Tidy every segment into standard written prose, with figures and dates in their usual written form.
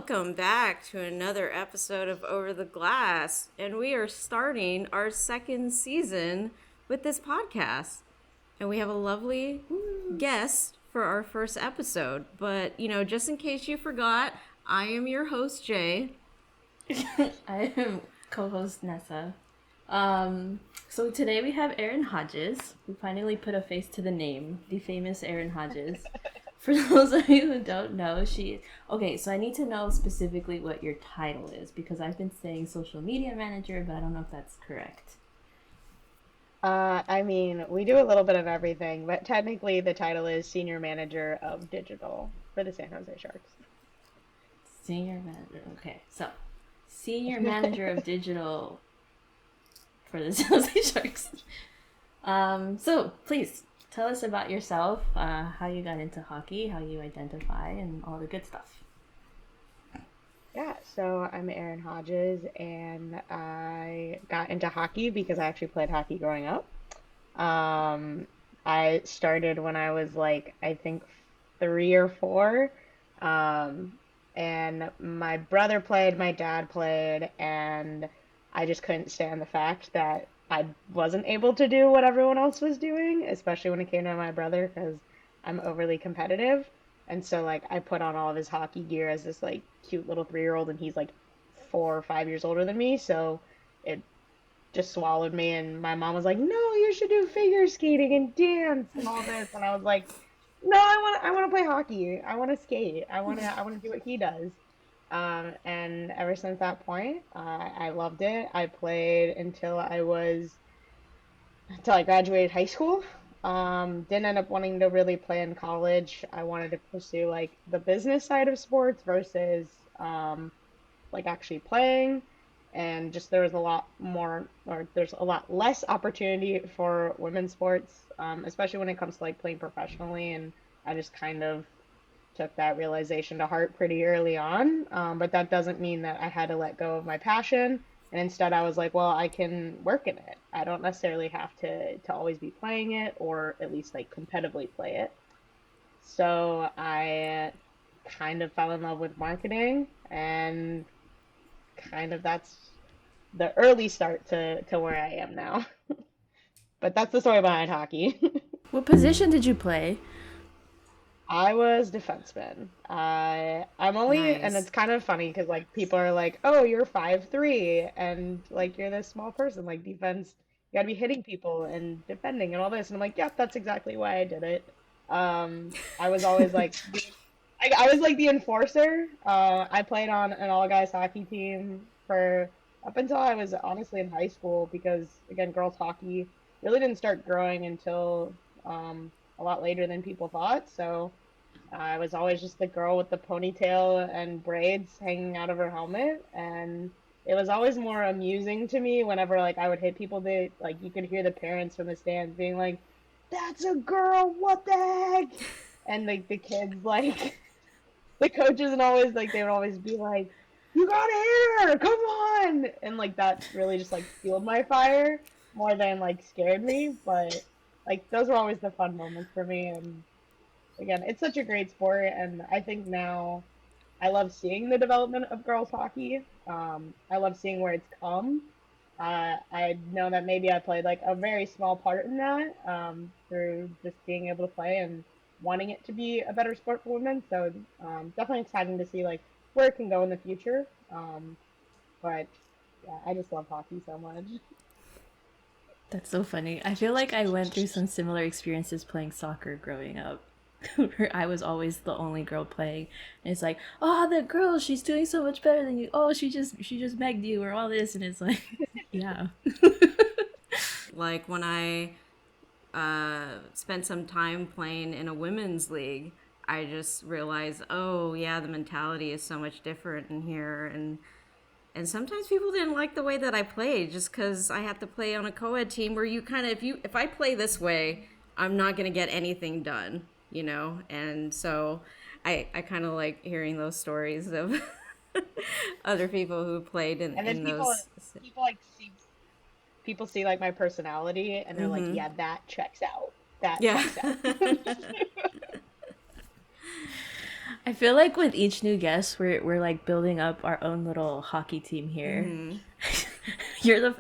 welcome back to another episode of Over the Glass. And we are starting our second season with this podcast. And we have a lovely guest for our first episode. But, just in case you forgot, I am your host, Jay. I am co-host Nessa. So today we have Erin Hodges. We finally put a face to the name, the famous Erin Hodges. For those of you who don't know, okay, so I need to know specifically what your title is because I've been saying social media manager, but I don't know if that's correct. We do a little bit of everything, but technically the title is Senior Manager of Digital for the San Jose Sharks. Senior manager, okay. So, Senior Manager of Digital for the San Jose Sharks. So, please, tell us about yourself, how you got into hockey, how you identify, and all the good stuff. Yeah, so I'm Erin Hodges, and I got into hockey because I actually played hockey growing up. I started when I was I think 3 or 4. And my brother played, my dad played, and I just couldn't stand the fact that I wasn't able to do what everyone else was doing, especially when it came to my brother, because I'm overly competitive. And so I put on all of his hockey gear as this cute little 3-year-old, and he's 4 or 5 years older than me, so it just swallowed me. And my mom was like, "No, you should do figure skating and dance and all this," and I was like, "No, I want to play hockey. I want to skate. I want to do what he does." And ever since that point, I loved it. I played until I graduated high school. Didn't end up wanting to really play in college. I wanted to pursue the business side of sports versus actually playing. And just there was a lot more, or there's a lot less opportunity for women's sports, especially when it comes to playing professionally. And I just kind of took that realization to heart pretty early on. But that doesn't mean that I had to let go of my passion. And instead, I was like, well, I can work in it. I don't necessarily have to always be playing it, or at least competitively play it. So I kind of fell in love with marketing, and kind of that's the early start to where I am now. But that's the story behind hockey. What position did you play? I was defenseman. I'm only, and Nice. it's kind of funny because people are like, "Oh, you're 5'3", and you're this small person. Defense, you gotta be hitting people and defending and all this." And I'm like, "Yep, that's exactly why I did it." I was always I was the enforcer. I played on an all guys hockey team for up until I was honestly in high school because again, girls hockey really didn't start growing until a lot later than people thought. So I was always just the girl with the ponytail and braids hanging out of her helmet, and it was always more amusing to me whenever I would hit people. They you could hear the parents from the stands being like, "That's a girl, what the heck?" And the kids the coaches and always they would always be like, "You gotta hit her, come on!" And that really just fueled my fire more than scared me. But those were always the fun moments for me. And again, it's such a great sport, and I think now I love seeing the development of girls hockey. I love seeing where it's come. I know that maybe I played a very small part in that, through just being able to play and wanting it to be a better sport for women. So definitely exciting to see where it can go in the future. But yeah, I just love hockey so much. That's so funny. I feel like I went through some similar experiences playing soccer growing up. Where I was always the only girl playing. And it's like, "Oh, that girl, she's doing so much better than you. Oh, she just begged you," or all this, and it's like, yeah. When I spent some time playing in a women's league, I just realized, oh yeah, the mentality is so much different in here, and sometimes people didn't like the way that I played just because I had to play on a co-ed team where you kind of if I play this way, I'm not gonna get anything done, and so I kind of like hearing those stories of other people who played And then in those. people see my personality, and they're like, Mm-hmm. "Yeah, that checks out. That Yeah. checks out." I feel like with each new guest, we're like building up our own little hockey team here. Hmm.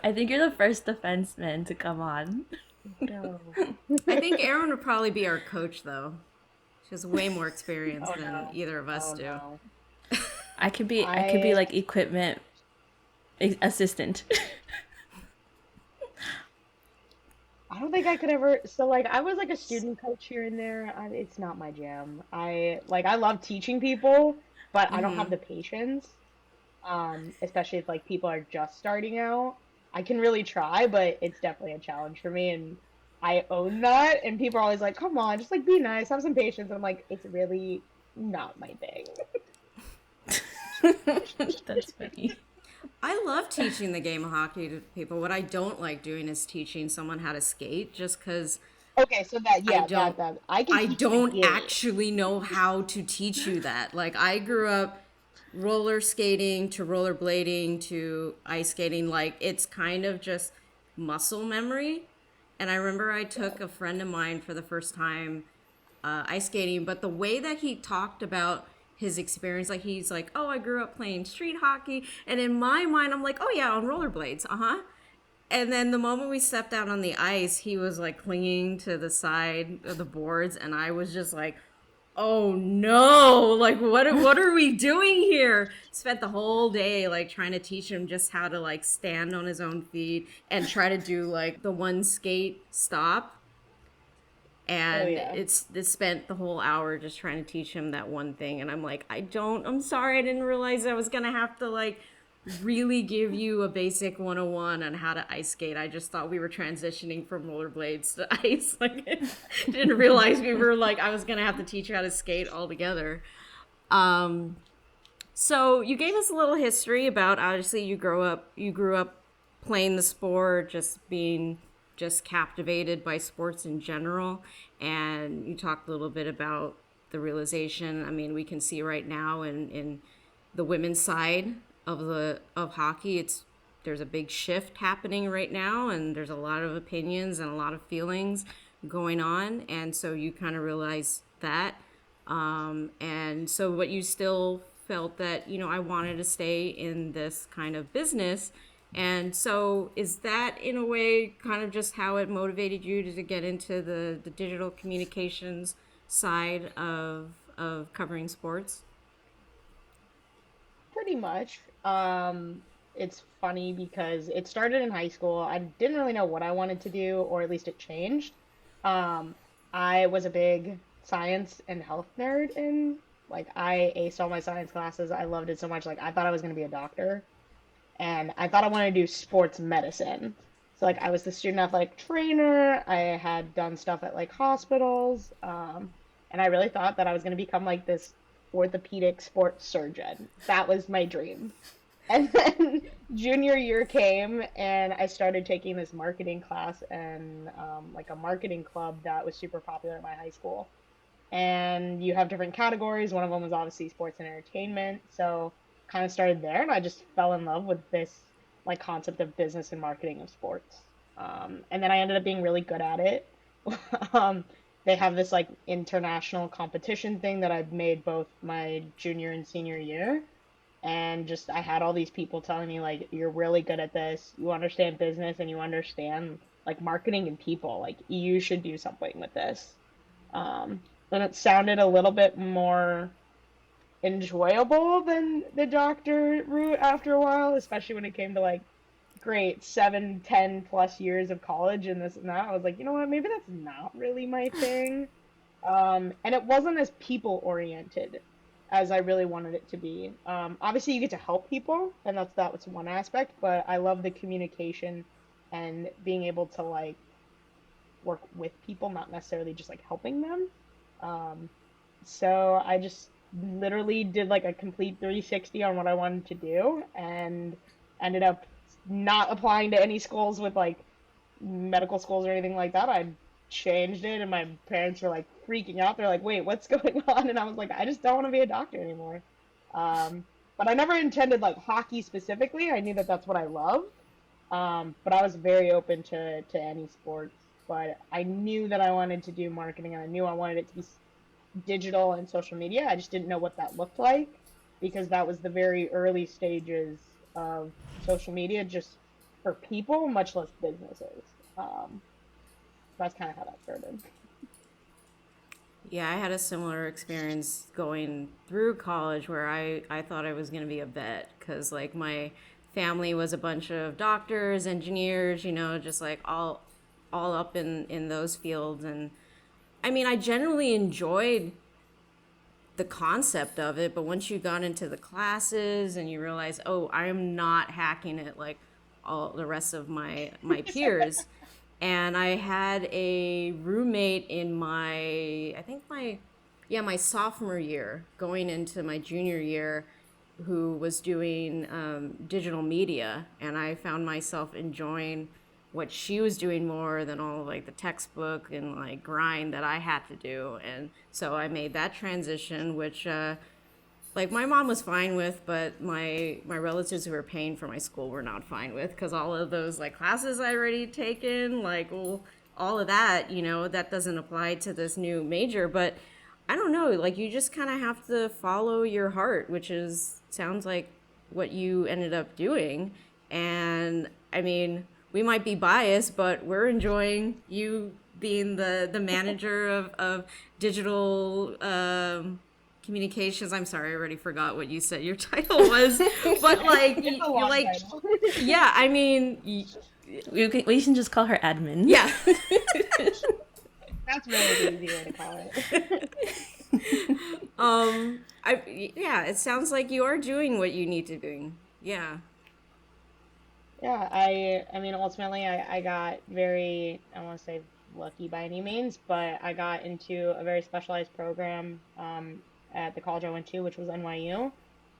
I think you're the first defenseman to come on. No. I think Erin would probably be our coach, though. She has way more experience Oh than no. either of us Oh do. no. I could be I like equipment assistant. I don't think I could ever. So like I was like a student coach here and there. It's not my jam. I love teaching people, but I don't have Hmm. the patience. Especially if like people are just starting out. I can really try, but it's definitely a challenge for me, and I own that. And people are always like, "Come on, just like be nice, have some patience." And I'm like, it's really not my thing. That's funny. I love teaching the game of hockey to people. What I don't like doing is teaching someone how to skate just because Okay, so that I yeah, don't that I can I teach the don't game. actually know how to teach you that. Like I grew up roller skating to rollerblading to ice skating. Like it's kind of just muscle memory. And I remember I Yeah. took a friend of mine for the first time ice skating, but the way that he talked about his experience, like he's like, "Oh, I grew up playing street hockey," and in my mind, I'm like, "Oh yeah, on rollerblades, uh huh." And then the moment we stepped out on the ice, he was like clinging to the side of the boards, and I was just like, "Oh no! Like what are we doing here?" Spent the whole day like trying to teach him just how to like stand on his own feet and try to do like the one skate stop, Oh and yeah. it's spent the whole hour just trying to teach him that one thing, and I'm like, I'm sorry, I didn't realize I was gonna have to like really give you a basic 101 on how to ice skate. I just thought we were transitioning from rollerblades to ice. Like didn't realize we were like I was gonna have to teach you how to skate altogether. um so you gave us a little history about, obviously you grew up playing the sport, just being just captivated by sports in general, and you talked a little bit about the realization. I mean, we can see right now in the women's side of hockey, it's there's a big shift happening right now, and there's a lot of opinions and a lot of feelings going on, and so you kind of realize that. And so, but you still felt that, I wanted to stay in this kind of business. And so, is that in a way kind of just how it motivated you to get into the digital communications side of covering sports? Pretty much. It's funny because it started in high school. I didn't really know what I wanted to do, or at least it changed. Um, I was a big science and health nerd, and like I aced all my science classes. I loved it so much. Like I thought I was going to be a doctor, and I thought I wanted to do sports medicine. So like I was the student athletic trainer. I had done stuff at like hospitals, and I really thought that I was going to become like this orthopedic sports surgeon. That was my dream. And then junior year came, and I started taking this marketing class and like a marketing club that was super popular at my high school. And you have different categories. One of them was obviously sports and entertainment. So kind of started there, and I just fell in love with this like concept of business and marketing of sports. And then I ended up being really good at it. um, they have this like international competition thing that I've made both my junior and senior year, and just I had all these people telling me like you're really good at this, you understand business and you understand like marketing and people, like you should do something with this. And it sounded a little bit more enjoyable than the doctor route after a while, especially when it came to like great 7, 10 plus years of college and this and that. I was like, you know what, maybe that's not really my thing. And it wasn't as people oriented as I really wanted it to be. Obviously, you get to help people, and that's one aspect. But I love the communication and being able to like work with people, not necessarily just like helping them. Um, so I just literally did like a complete 360 on what I wanted to do, and ended up not applying to any schools with like medical schools or anything like that. I changed it, and my parents were like freaking out. They're like, "Wait, what's going on?" And I was like, "I just don't want to be a doctor anymore." Um, but I never intended like hockey specifically. I knew that that's what I loved. But I was very open to any sports. But I knew that I wanted to do marketing, and I knew I wanted it to be digital and social media. I just didn't know what that looked like because that was the very early stages of social media, just for people, much less businesses. That's kind of how that started. Yeah, I had a similar experience going through college where I thought I was going to be a vet because, like, my family was a bunch of doctors, engineers, just like all up in those fields. And I mean, I generally enjoyed the concept of it, but once you got into the classes and you realize, oh, I am not hacking it like all the rest of my peers. And I had a roommate in my, I think my, yeah, my sophomore year, going into my junior year, who was doing digital media, and I found myself enjoying what she was doing more than all of, like, the textbook and like grind that I had to do. And so I made that transition, which like my mom was fine with, but my relatives who were paying for my school were not fine with, because all of those like classes I already taken, like, well, all of that, that doesn't apply to this new major. But I don't know, like, you just kind of have to follow your heart, which is sounds like what you ended up doing. And I mean, we might be biased, but we're enjoying you being the manager of digital communications. I'm sorry, I already forgot what you said your title was, but like It's a you're long like, title. yeah, I mean, We can just call her admin. yeah. That's really the easy way to call it. I yeah, it sounds like you are doing what you need to do. Yeah. Yeah, I mean ultimately I got very, I don't want to say lucky by any means, but I got into a very specialized program at the college I went to, which was NYU,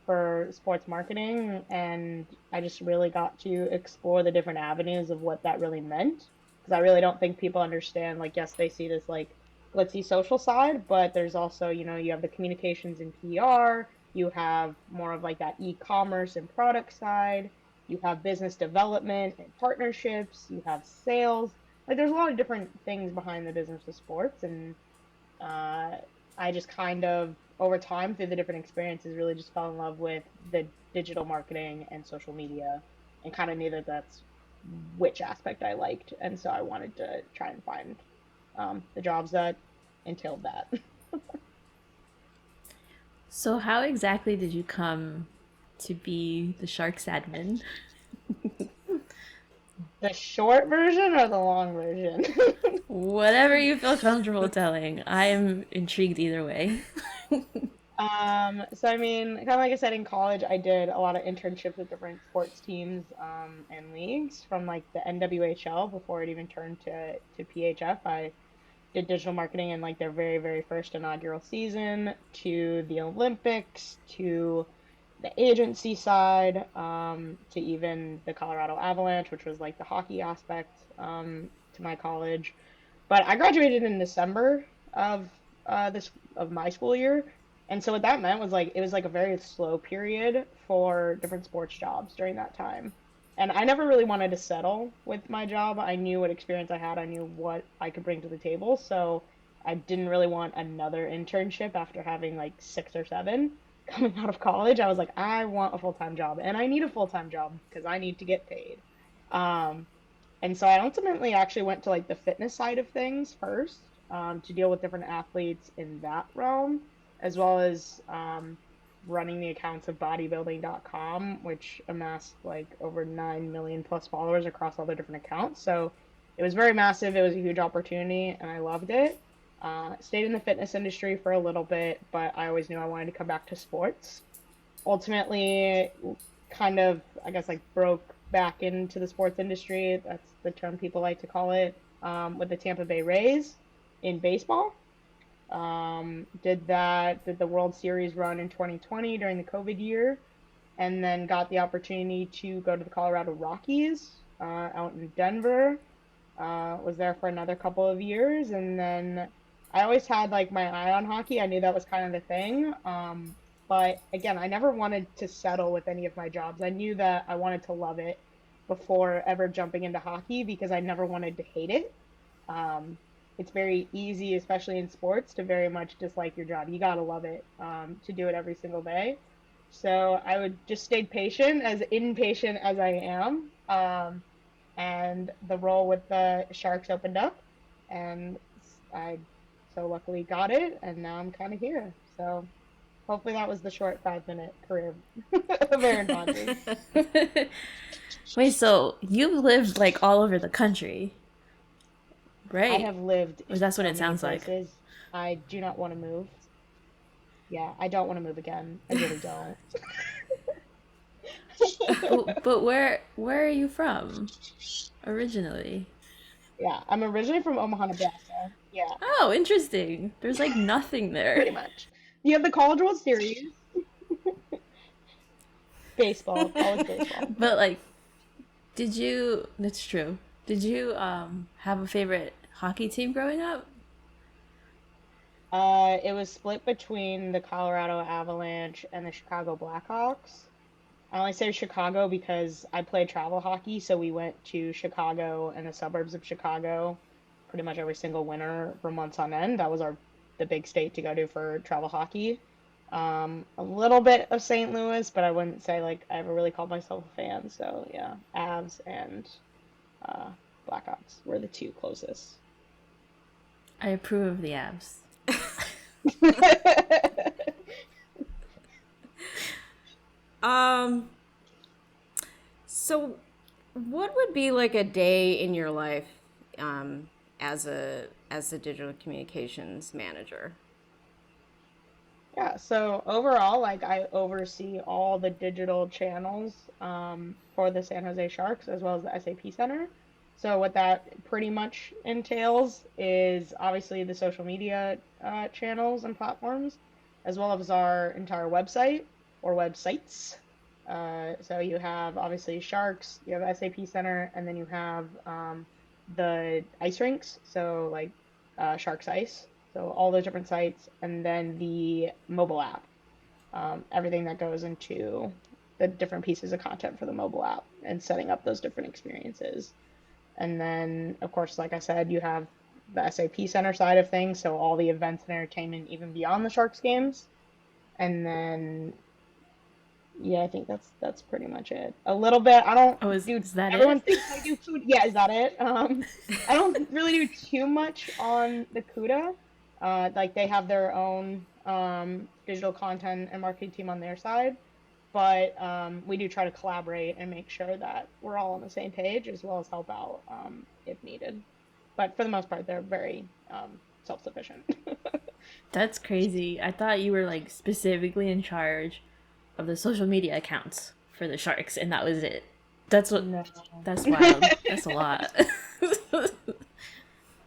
for sports marketing, and I just really got to explore the different avenues of what that really meant, because I really don't think people understand, like, yes, they see this like glitzy social side, but there's also, you have the communications and PR, you have more of like that e-commerce and product side, you have business development and partnerships, you have sales. Like, there's a lot of different things behind the business of sports, and uh, I just kind of, over time, through the different experiences, really just fell in love with the digital marketing and social media, and kind of knew that that's which aspect I liked, and so I wanted to try and find the jobs that entailed that. So, how exactly did you come to be the Sharks admin? The short version or the long version? Whatever you feel comfortable telling. I am intrigued either way. So I mean, kind of like I said, in college, I did a lot of internships with different sports teams, and leagues, from like the NWHL before it even turned to PHF. I did digital marketing in like their very, very first inaugural season, to the Olympics, to the agency side, to even the Colorado Avalanche, which was like the hockey aspect, to my college. But I graduated in December of this of my school year, and so what that meant was, like, it was like a very slow period for different sports jobs during that time. And I never really wanted to settle with my job. I knew what experience I had, I knew what I could bring to the table, so I didn't really want another internship after having like six or seven coming out of college. I was like, I want a full-time job, and I need a full-time job because I need to get paid. Um, and so I ultimately actually went to like the fitness side of things first, to deal with different athletes in that realm, as well as running the accounts of bodybuilding.com, which amassed like over 9 million plus followers across all the different accounts. So it was very massive. It was a huge opportunity, and I loved it. Stayed in the fitness industry for a little bit, but I always knew I wanted to come back to sports. Ultimately, kind of, I guess, like, broke back into the sports industry. That's the term people like to call it, with the Tampa Bay Rays in baseball. Did the World Series run in 2020 during the COVID year, and then got the opportunity to go to the Colorado Rockies, out in Denver. Was there for another couple of years, and then I always had like my eye on hockey. I knew that was kind of the thing. But again, I never wanted to settle with any of my jobs. I knew that I wanted to love it before ever jumping into hockey, because I never wanted to hate it. Um, it's very easy, especially in sports, to very much dislike your job. You gotta love it, to do it every single day. So I would just stay patient, as impatient as I am. And the role with the Sharks opened up, and I so luckily got it, and now I'm kind of here. So hopefully that was the short 5 minute career of Erin Hodges. Wait, so you've lived like all over the country, I right? have lived Or in that's what so it many sounds like. places. I do not want to move. Yeah, I don't want to move again. I really don't. But where are you from originally? Yeah, I'm originally from Omaha, Nebraska. Yeah, Oh, interesting. There's like nothing there. pretty much. You have the College World Series, baseball, college baseball. But like, did you? That's true. Did you have a favorite hockey team growing up? It was split between the Colorado Avalanche and the Chicago Blackhawks. I only say Chicago because I played travel hockey, so we went to Chicago and the suburbs of Chicago pretty much every single winter for months on end. That was our the big state to go to for travel hockey. A little bit of St. Louis, but I wouldn't say like I ever really called myself a fan. So yeah, Avs and uh, Blackhawks were the two closest. I approve of the abs. Um, so what would be like a day in your life as a digital communications manager? Yeah, so overall, like I oversee all the digital channels for the San Jose Sharks as well as the SAP Center. So what that pretty much entails is obviously the social media channels and platforms, as well as our entire website or websites. So you have obviously Sharks, you have SAP Center, and then you have the ice rinks. So like Sharks Ice. So all those different sites, and then the mobile app, everything that goes into the different pieces of content for the mobile app and setting up those different experiences. And then, of course, like I said, you have the SAP Center side of things, so all the events and entertainment even beyond the Sharks games. And then, yeah, I think that's pretty much it. A little bit. I don't Oh, do. is that Everyone it? thinks I do food. Yeah, is that it? I don't really do too much on the CUDA. Like they have their own digital content and marketing team on their side, but we do try to collaborate and make sure that we're all on the same page as well as help out if needed. But for the most part, they're very self-sufficient. That's crazy. I thought you were like specifically in charge of the social media accounts for the sharks, and that was it. That's what. No. That's wild. That's a lot.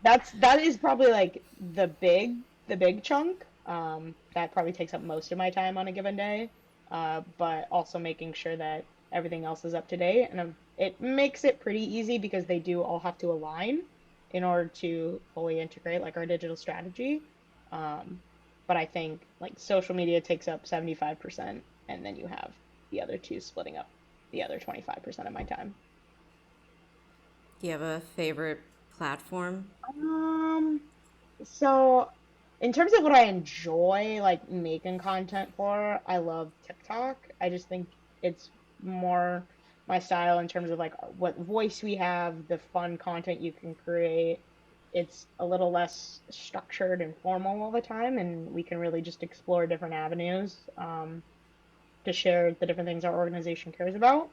That is probably like the big chunk. That probably takes up most of my time on a given day. But also making sure that everything else is up to date, and it makes it pretty easy because they do all have to align in order to fully integrate like our digital strategy. Um, but I think like social media takes up 75%, and then you have the other two splitting up the other 25% of my time. Do you have a favorite platform? Um, So, in terms of what I enjoy, like making content for, I love TikTok. I just think it's more my style in terms of like what voice we have, the fun content you can create. It's a little less structured and formal all the time, and we can really just explore different avenues to share the different things our organization cares about.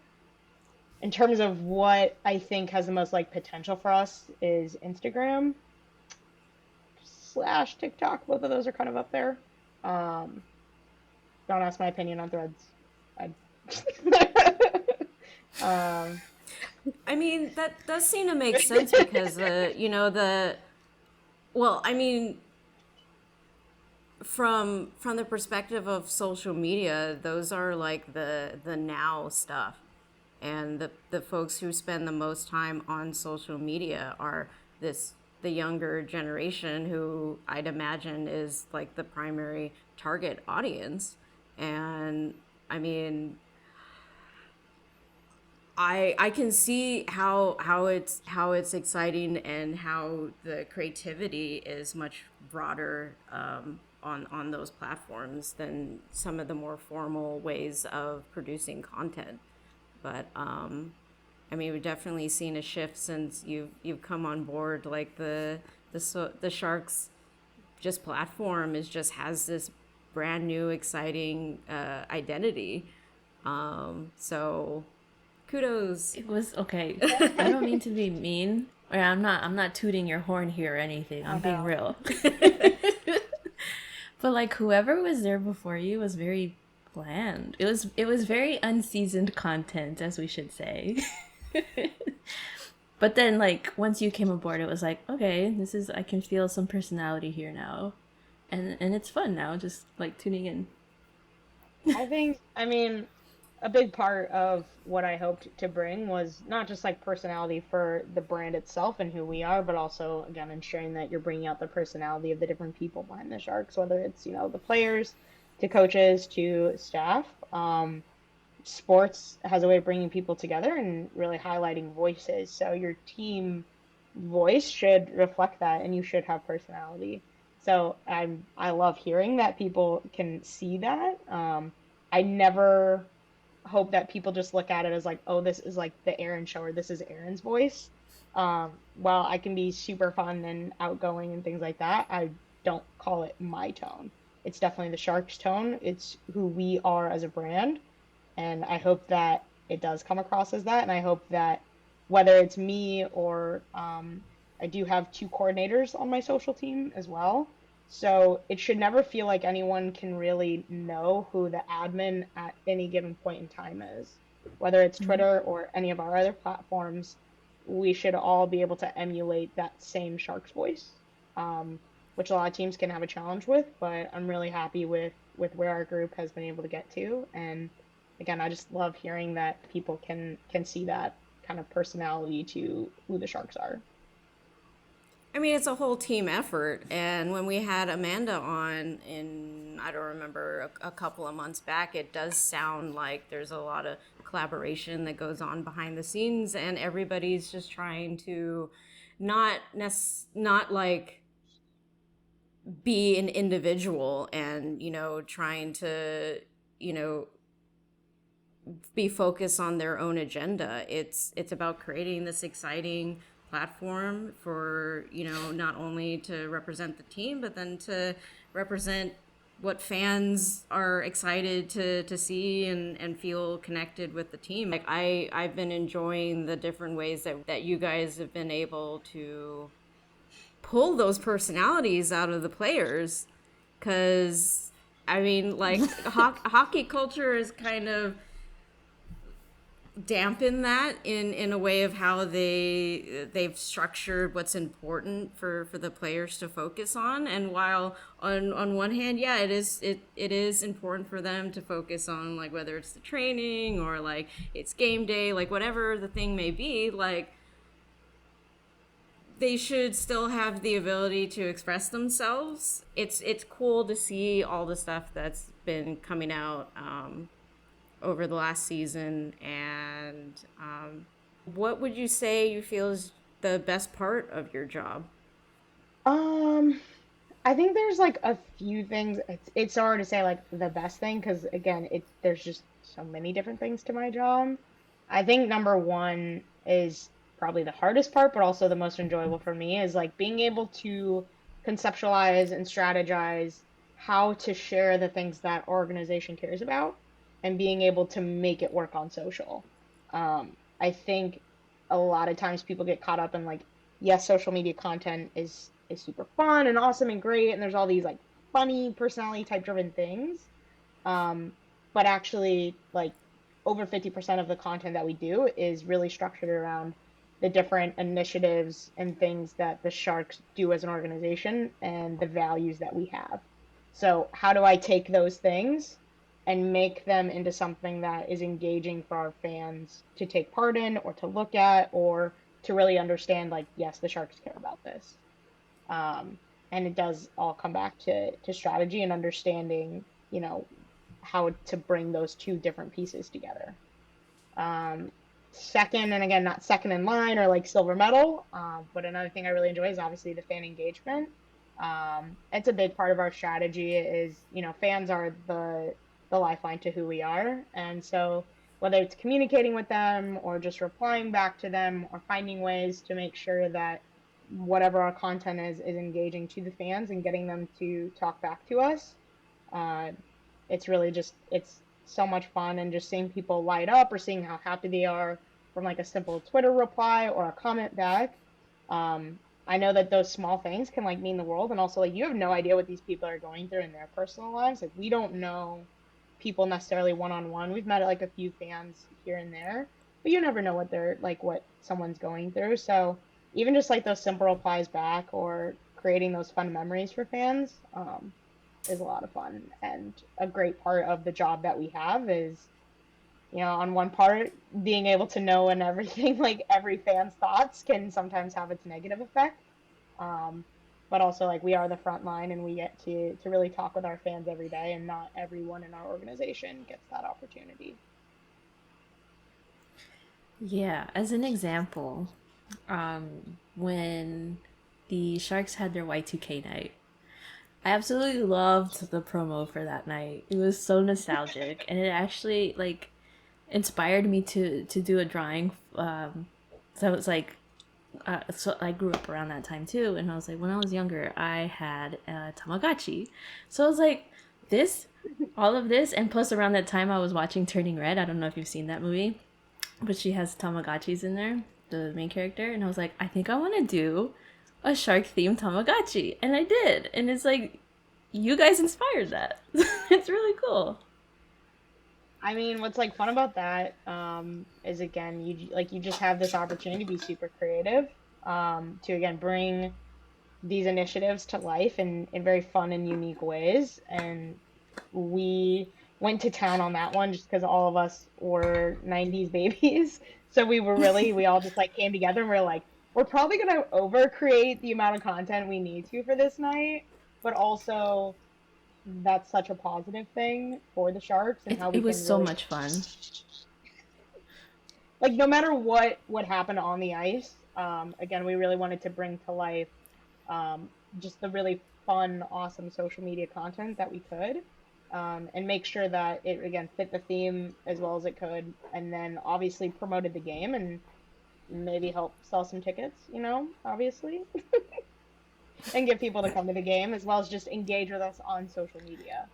In terms of what I think has the most like potential for us is Instagram slash TikTok. Both of those are kind of up there. Um, don't ask my opinion on threads. I um, I mean, that does seem to make sense because well, I mean, from the perspective of social media, those are like the now stuff. And the folks who spend the most time on social media are this the younger generation who I'd imagine is like the primary target audience. And I mean, I can see how it's exciting and how the creativity is much broader on those platforms than some of the more formal ways of producing content. But I mean, we've definitely seen a shift since you've come on board. Like the Sharks just platform is just has this brand new exciting identity. So kudos. It was okay. I don't mean to be mean. Or I'm not tooting your horn here or anything. Oh I'm being no. real. But like whoever was there before you was very bland. It was very unseasoned content, as we should say. But then like once you came aboard it was like, okay, this is I can feel some personality here now. And it's fun now just like tuning in. I think, I mean, a big part of what I hoped to bring was not just like personality for the brand itself and who we are, but also, again, ensuring that you're bringing out the personality of the different people behind the Sharks, whether it's, the players to coaches to staff. Sports has a way of bringing people together and really highlighting voices. So your team voice should reflect that, and you should have personality. So I love hearing that people can see that. I never hope that people just look at it as like, oh, this is like the Erin show or this is Erin's voice. While I can be super fun and outgoing and things like that, I don't call it my tone. It's definitely the Sharks tone. It's who we are as a brand, and I hope that it does come across as that. And I hope that whether it's me or I do have two coordinators on my social team as well. So it should never feel like anyone can really know who the admin at any given point in time is. Whether it's Mhm. Twitter or any of our other platforms, we should all be able to emulate that same Sharks voice, um, which a lot of teams can have a challenge with. But I'm really happy with where our group has been able to get to, and again, I just love hearing that people can see that kind of personality to who the Sharks are. I mean, it's a whole team effort. And when we had Amanda on I don't remember, a couple of months back, it does sound like there's a lot of collaboration that goes on behind the scenes, and everybody's just trying to not like be an individual and, trying to, you know, be focused on their own agenda. It's about creating this exciting platform for, not only to represent the team, but then to represent what fans are excited to see and feel connected with the team. Like I've been enjoying the different ways that you guys have been able to pull those personalities out of the players, because I mean, like hockey culture is kind of dampen that in a way of how they've structured what's important for the players to focus on. And while on one hand, yeah, it is important for them to focus on, like, whether it's the training or like it's game day, like whatever the thing may be, like they should still have the ability to express themselves. It's cool to see all the stuff that's been coming out over the last season. And what would you say you feel is the best part of your job? Um, I think there's like a few things. It's hard to say like the best thing because again, there's just so many different things to my job. I think number one is probably the hardest part, but also the most enjoyable for me is like being able to conceptualize and strategize how to share the things that our organization cares about and being able to make it work on social. I think a lot of times people get caught up in like, yes, social media content is super fun and awesome and great, and there's all these like funny personality type driven things. Um, but actually, like over 50% of the content that we do is really structured around the different initiatives and things that the Sharks do as an organization and the values that we have. So, how do I take those things and make them into something that is engaging for our fans to take part in or to look at or to really understand, like, yes, the Sharks care about this. Um, and it does all come back to strategy and understanding, how to bring those two different pieces together. Um, second, and again, not second in line or like silver medal. But another thing I really enjoy is obviously the fan engagement. It's a big part of our strategy is, fans are the lifeline to who we are. And so whether it's communicating with them or just replying back to them or finding ways to make sure that whatever our content is engaging to the fans and getting them to talk back to us, uh, it's really just it's so much fun, and just seeing people light up or seeing how happy they are from like a simple Twitter reply or a comment back. Um, I know that those small things can like mean the world, and also like you have no idea what these people are going through in their personal lives. Like we don't know people necessarily one on one. We've met like a few fans here and there, but you never know what they're like, what someone's going through. So even just like those simple replies back or creating those fun memories for fans, is a lot of fun. And a great part of the job that we have is, on one part, being able to know and everything, like every fan's thoughts can sometimes have its negative effect. Um, but also like we are the front line and we get to really talk with our fans every day, and not everyone in our organization gets that opportunity. Yeah, as an example, when the Sharks had their Y2K night, I absolutely loved the promo for that night. It was so nostalgic, and it actually like inspired me to do a drawing. So it's like, so I grew up around that time too, and I was like, when I was younger, I had a Tamagotchi. So I was like, this, all of this, and plus around that time I was watching Turning Red. I don't know if you've seen that movie, but she has Tamagotchis in there, the main character, and I was like, I think I want to do a shark themed Tamagotchi, and I did, and it's like, you guys inspired that. It's really cool. I mean, what's like fun about that, is again, you just have this opportunity to be super creative, to again bring these initiatives to life in very fun and unique ways. And we went to town on that one just because all of us were 90s babies. So we all just like came together and we're like, we're probably going to over create the amount of content we need to for this night, but also that's such a positive thing for the Sharks and It, how we it was can so really, much fun. like, no matter what happened on the ice, again, we really wanted to bring to life, just the really fun, awesome social media content that we could, and make sure that it again fit the theme as well as it could, and then obviously promoted the game and maybe help sell some tickets, obviously, and get people to come to the game as well as just engage with us on social media.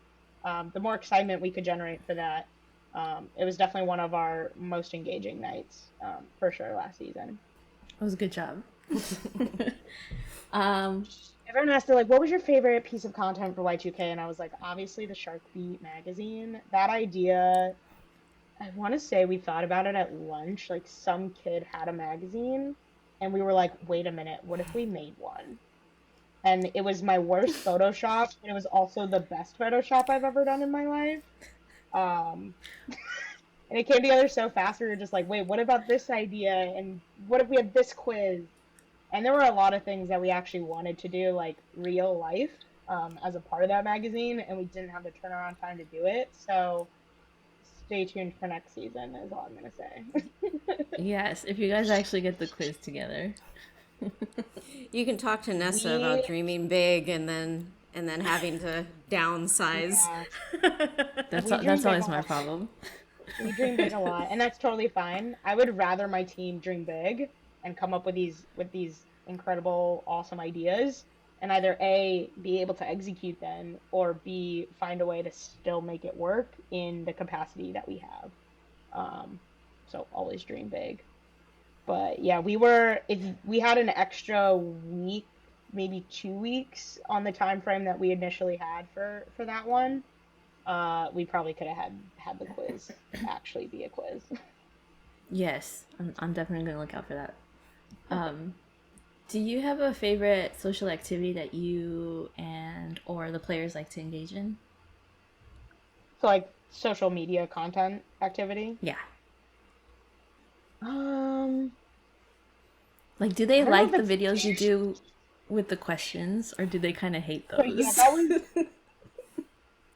The more excitement we could generate for that, it was definitely one of our most engaging nights, for sure last season. It was a good job. um, Everyone asked, like, what was your favorite piece of content for Y2K? And I was like, obviously the Shark Beat magazine. That idea, I want to say we thought about it at lunch. Like, some kid had a magazine, and we were like, wait a minute, what if we made one? And it was my worst Photoshop, but it was also the best Photoshop I've ever done in my life. Um, and it came together so fast. We were just like, wait, what about this idea? And what if we had this quiz? And there were a lot of things that we actually wanted to do, like real life, as a part of that magazine, and we didn't have the turnaround time to do it. So stay tuned for next season, is all I'm gonna say. yes, if you guys actually get the quiz together. You can talk to Nessa about We, dreaming big and then having to downsize. yeah, That's we dream that's big a always my lot. problem. We dream big a lot, and that's totally fine. I would rather my team dream big and come up with these incredible, awesome ideas, and either A, be able to execute them, or B, find a way to still make it work in the capacity that we have. Um, so always dream big. But yeah, if we had an extra week, maybe 2 weeks on the time frame that we initially had for that one, we probably could have had the quiz actually be a quiz. Yes, I'm definitely gonna look out for that. Um, do you have a favorite social activity that you and or the players like to engage in? So like social media content activity. Yeah. Um, Like, do they I don't know like if the it's videos you do with the questions, or do they kind of hate so yeah, those? that was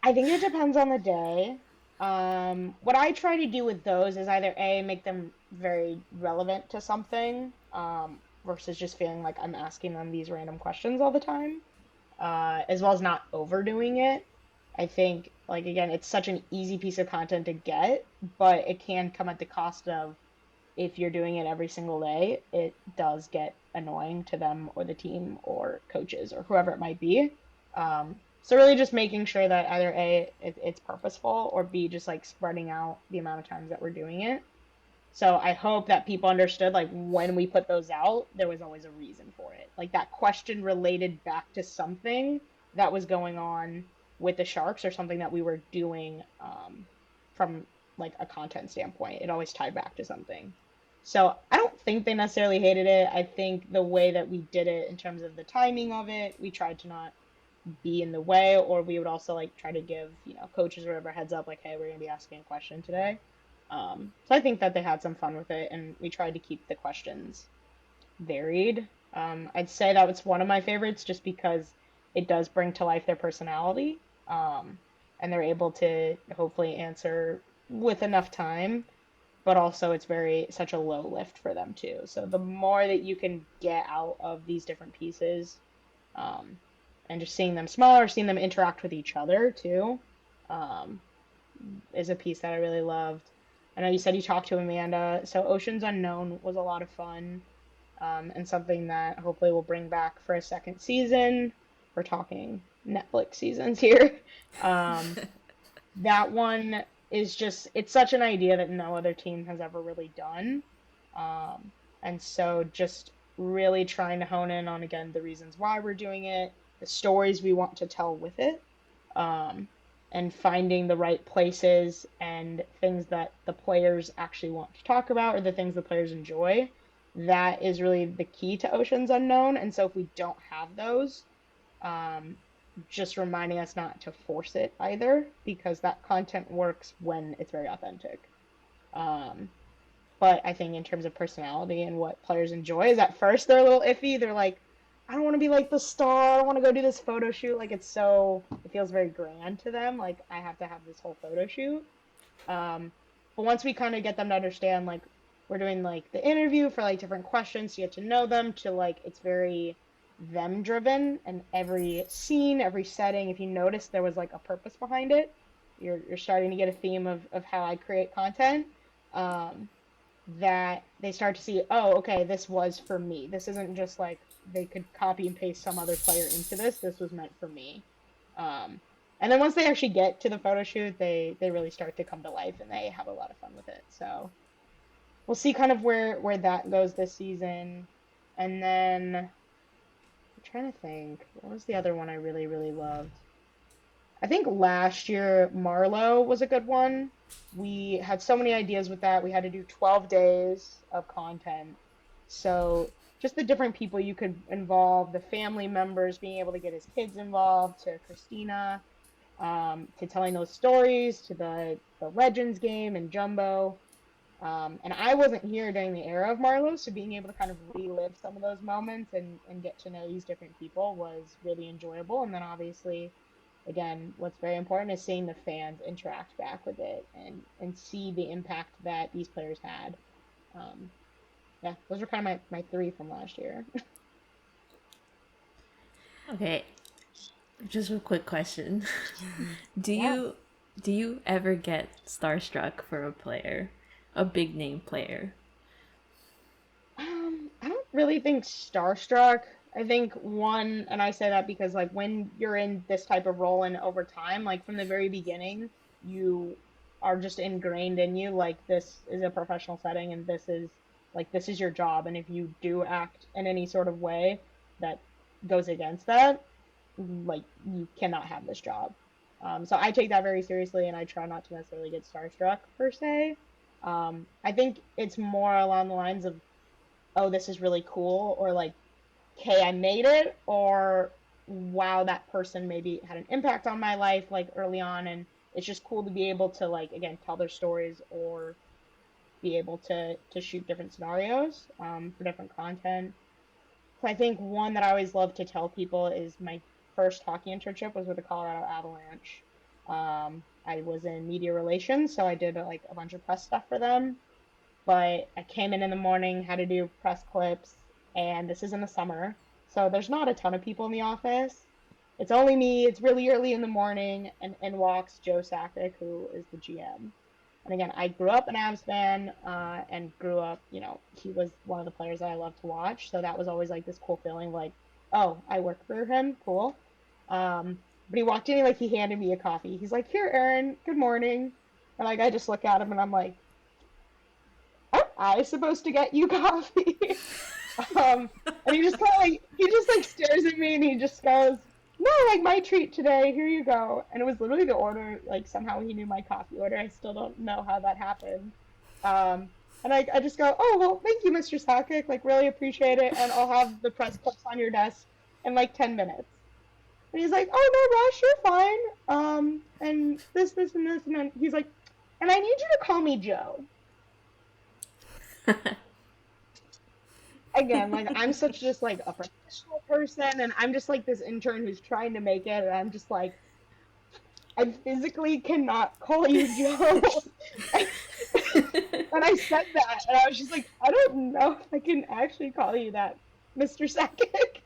I think it depends on the day. What I try to do with those is either A, make them very relevant to something, versus just feeling like I'm asking them these random questions all the time, as well as not overdoing it. I think, like, again, it's such an easy piece of content to get, but it can come at the cost of if you're doing it every single day, it does get annoying to them or the team or coaches or whoever it might be. So really just making sure that either A, it's purposeful, or B, just like spreading out the amount of times that we're doing it. So I hope that people understood, like, when we put those out, there was always a reason for it. Like that question related back to something that was going on with the Sharks or something that we were doing, from like a content standpoint. It always tied back to something. So I don't think they necessarily hated it. I think the way that we did it in terms of the timing of it, we tried to not be in the way, or we would also like try to give, coaches or whatever heads up, like, hey, we're gonna be asking a question today. So I think that they had some fun with it, and we tried to keep the questions varied. I'd say that was one of my favorites just because it does bring to life their personality, and they're able to hopefully answer with enough time, but also it's very such a low lift for them too. So the more that you can get out of these different pieces, um, and just seeing them smaller, seeing them interact with each other too, um, is a piece that I really loved. I know you said you talked to Amanda, so Oceans Unknown was a lot of fun, and something that hopefully we'll bring back for a second season. We're talking Netflix seasons here. Um, that one is just, it's such an idea that no other team has ever really done. Um, and so just really trying to hone in on, again, the reasons why we're doing it, the stories we want to tell with it, um, and finding the right places and things that the players actually want to talk about or the things the players enjoy. That is really the key to Oceans Unknown. And so if we don't have those, um, just reminding us not to force it either, because that content works when it's very authentic. Um, but I think in terms of personality and what players enjoy is at first they're a little iffy. They're like, I don't want to be like the star. I want to go do this photo shoot. Like it feels very grand to them. Like I have to have this whole photo shoot. Um, but once we kind of get them to understand, like we're doing like the interview for like different questions to get to know them, to like it's very them driven, and every scene, every setting, if you notice there was like a purpose behind it, you're starting to get a theme of how I create content. Um, that they start to see, oh, okay, this was for me. This isn't just like they could copy and paste some other player into this. This was meant for me. Um, and then once they actually get to the photo shoot, they really start to come to life and they have a lot of fun with it. So we'll see kind of where that goes this season. And then I'm trying to think, what was the other one I really, really loved? I think last year Marlowe was a good one. We had so many ideas with that. We had to do 12 days of content. So just the different people you could involve, the family members being able to get his kids involved, to Christina, to telling those stories, to the Legends game and Jumbo. And I wasn't here during the era of Marlowe, so being able to kind of relive some of those moments and get to know these different people was really enjoyable. And then obviously, again, what's very important is seeing the fans interact back with it and see the impact that these players had. Um, yeah, those are kind of my three from last year. Okay, just a quick question. Do Yeah. you do you ever get starstruck for a player, a big name player? I don't really think starstruck. I think one, and I say that because like when you're in this type of role and over time, like from the very beginning, you are just ingrained in you, like this is a professional setting and this is your job. And if you do act in any sort of way that goes against that, like you cannot have this job. So I take that very seriously and I try not to necessarily get starstruck per se. I think it's more along the lines of, oh, this is really cool, or like, okay, I made it, or wow, that person maybe had an impact on my life like early on, and it's just cool to be able to like again tell their stories or be able to shoot different scenarios, for different content. So I think one that I always love to tell people is my first hockey internship was with the Colorado Avalanche. I was in media relations, so I did like a bunch of press stuff for them. But I came in the morning, had to do press clips, and this is in the summer, so there's not a ton of people in the office. It's only me. It's really early in the morning, and in walks Joe Sakic, who is the GM. And again, I grew up an Avs fan, and grew up, he was one of the players that I loved to watch. So that was always like this cool feeling, like, oh, I work for him, cool. But he walked in, like, he handed me a coffee. He's like, here, Erin, good morning. And like, I just look at him and I'm like, are I supposed to get you coffee? um, and he just like stares at me and he just goes, no, like my treat today, here you go. And it was literally the order, like somehow he knew my coffee order. I still don't know how that happened. Um, and I just go, oh, well, thank you, Mr. Sakic, like really appreciate it. And I'll have the press clips on your desk in like 10 minutes. And he's like, oh, no, Rush, you're fine. And this, and this. And then he's like, and I need you to call me Joe. Again, like I'm such just like a professional person and I'm just like this intern who's trying to make it and I'm just like I physically cannot call you Joe. And I said that and I was just like, I don't know if I can actually call you that, Mr. Sakic.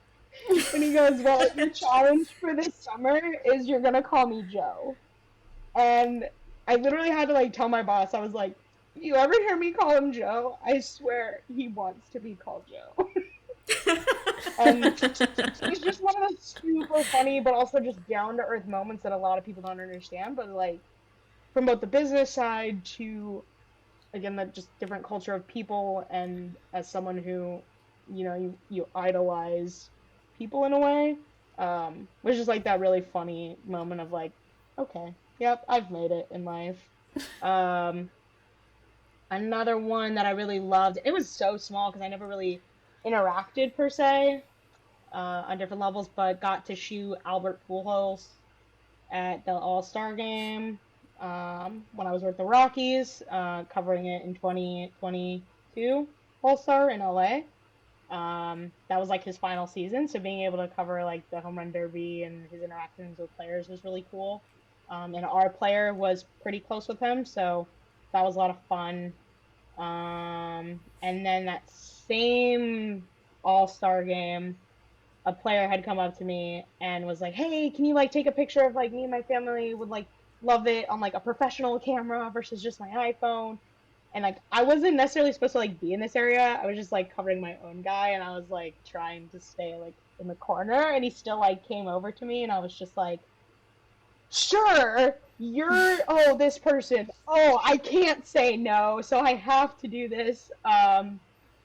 And he goes, well, your challenge for this summer is you're gonna call me Joe. And I literally had to like tell my boss, I was like, you ever hear me call him Joe? I swear he wants to be called Joe. And he's just one of those super funny, but also just down to earth moments that a lot of people don't understand. But like from both the business side to again that just different culture of people, and as someone who, you idolize people in a way, was just like that really funny moment of like, okay, yep, I've made it in life. Um, Another one that I really loved. It was so small because I never really interacted per se on different levels, but got to shoot Albert Pujols at the All-Star game when I was with the Rockies, covering it in 2022 All-Star in LA. That was like his final season, so being able to cover like the home run derby and his interactions with players was really cool. And our player was pretty close with him, so that was a lot of fun. And then that same All-Star game, a player had come up to me and was like, "Hey, can you like take a picture of like me and my family would like love it on like a professional camera versus just my iPhone." And like I wasn't necessarily supposed to like be in this area. I was just like covering my own guy and I was like trying to stay like in the corner and he still like came over to me and I was just like, sure, you're, oh, this person. Oh, I can't say no, so I have to do this.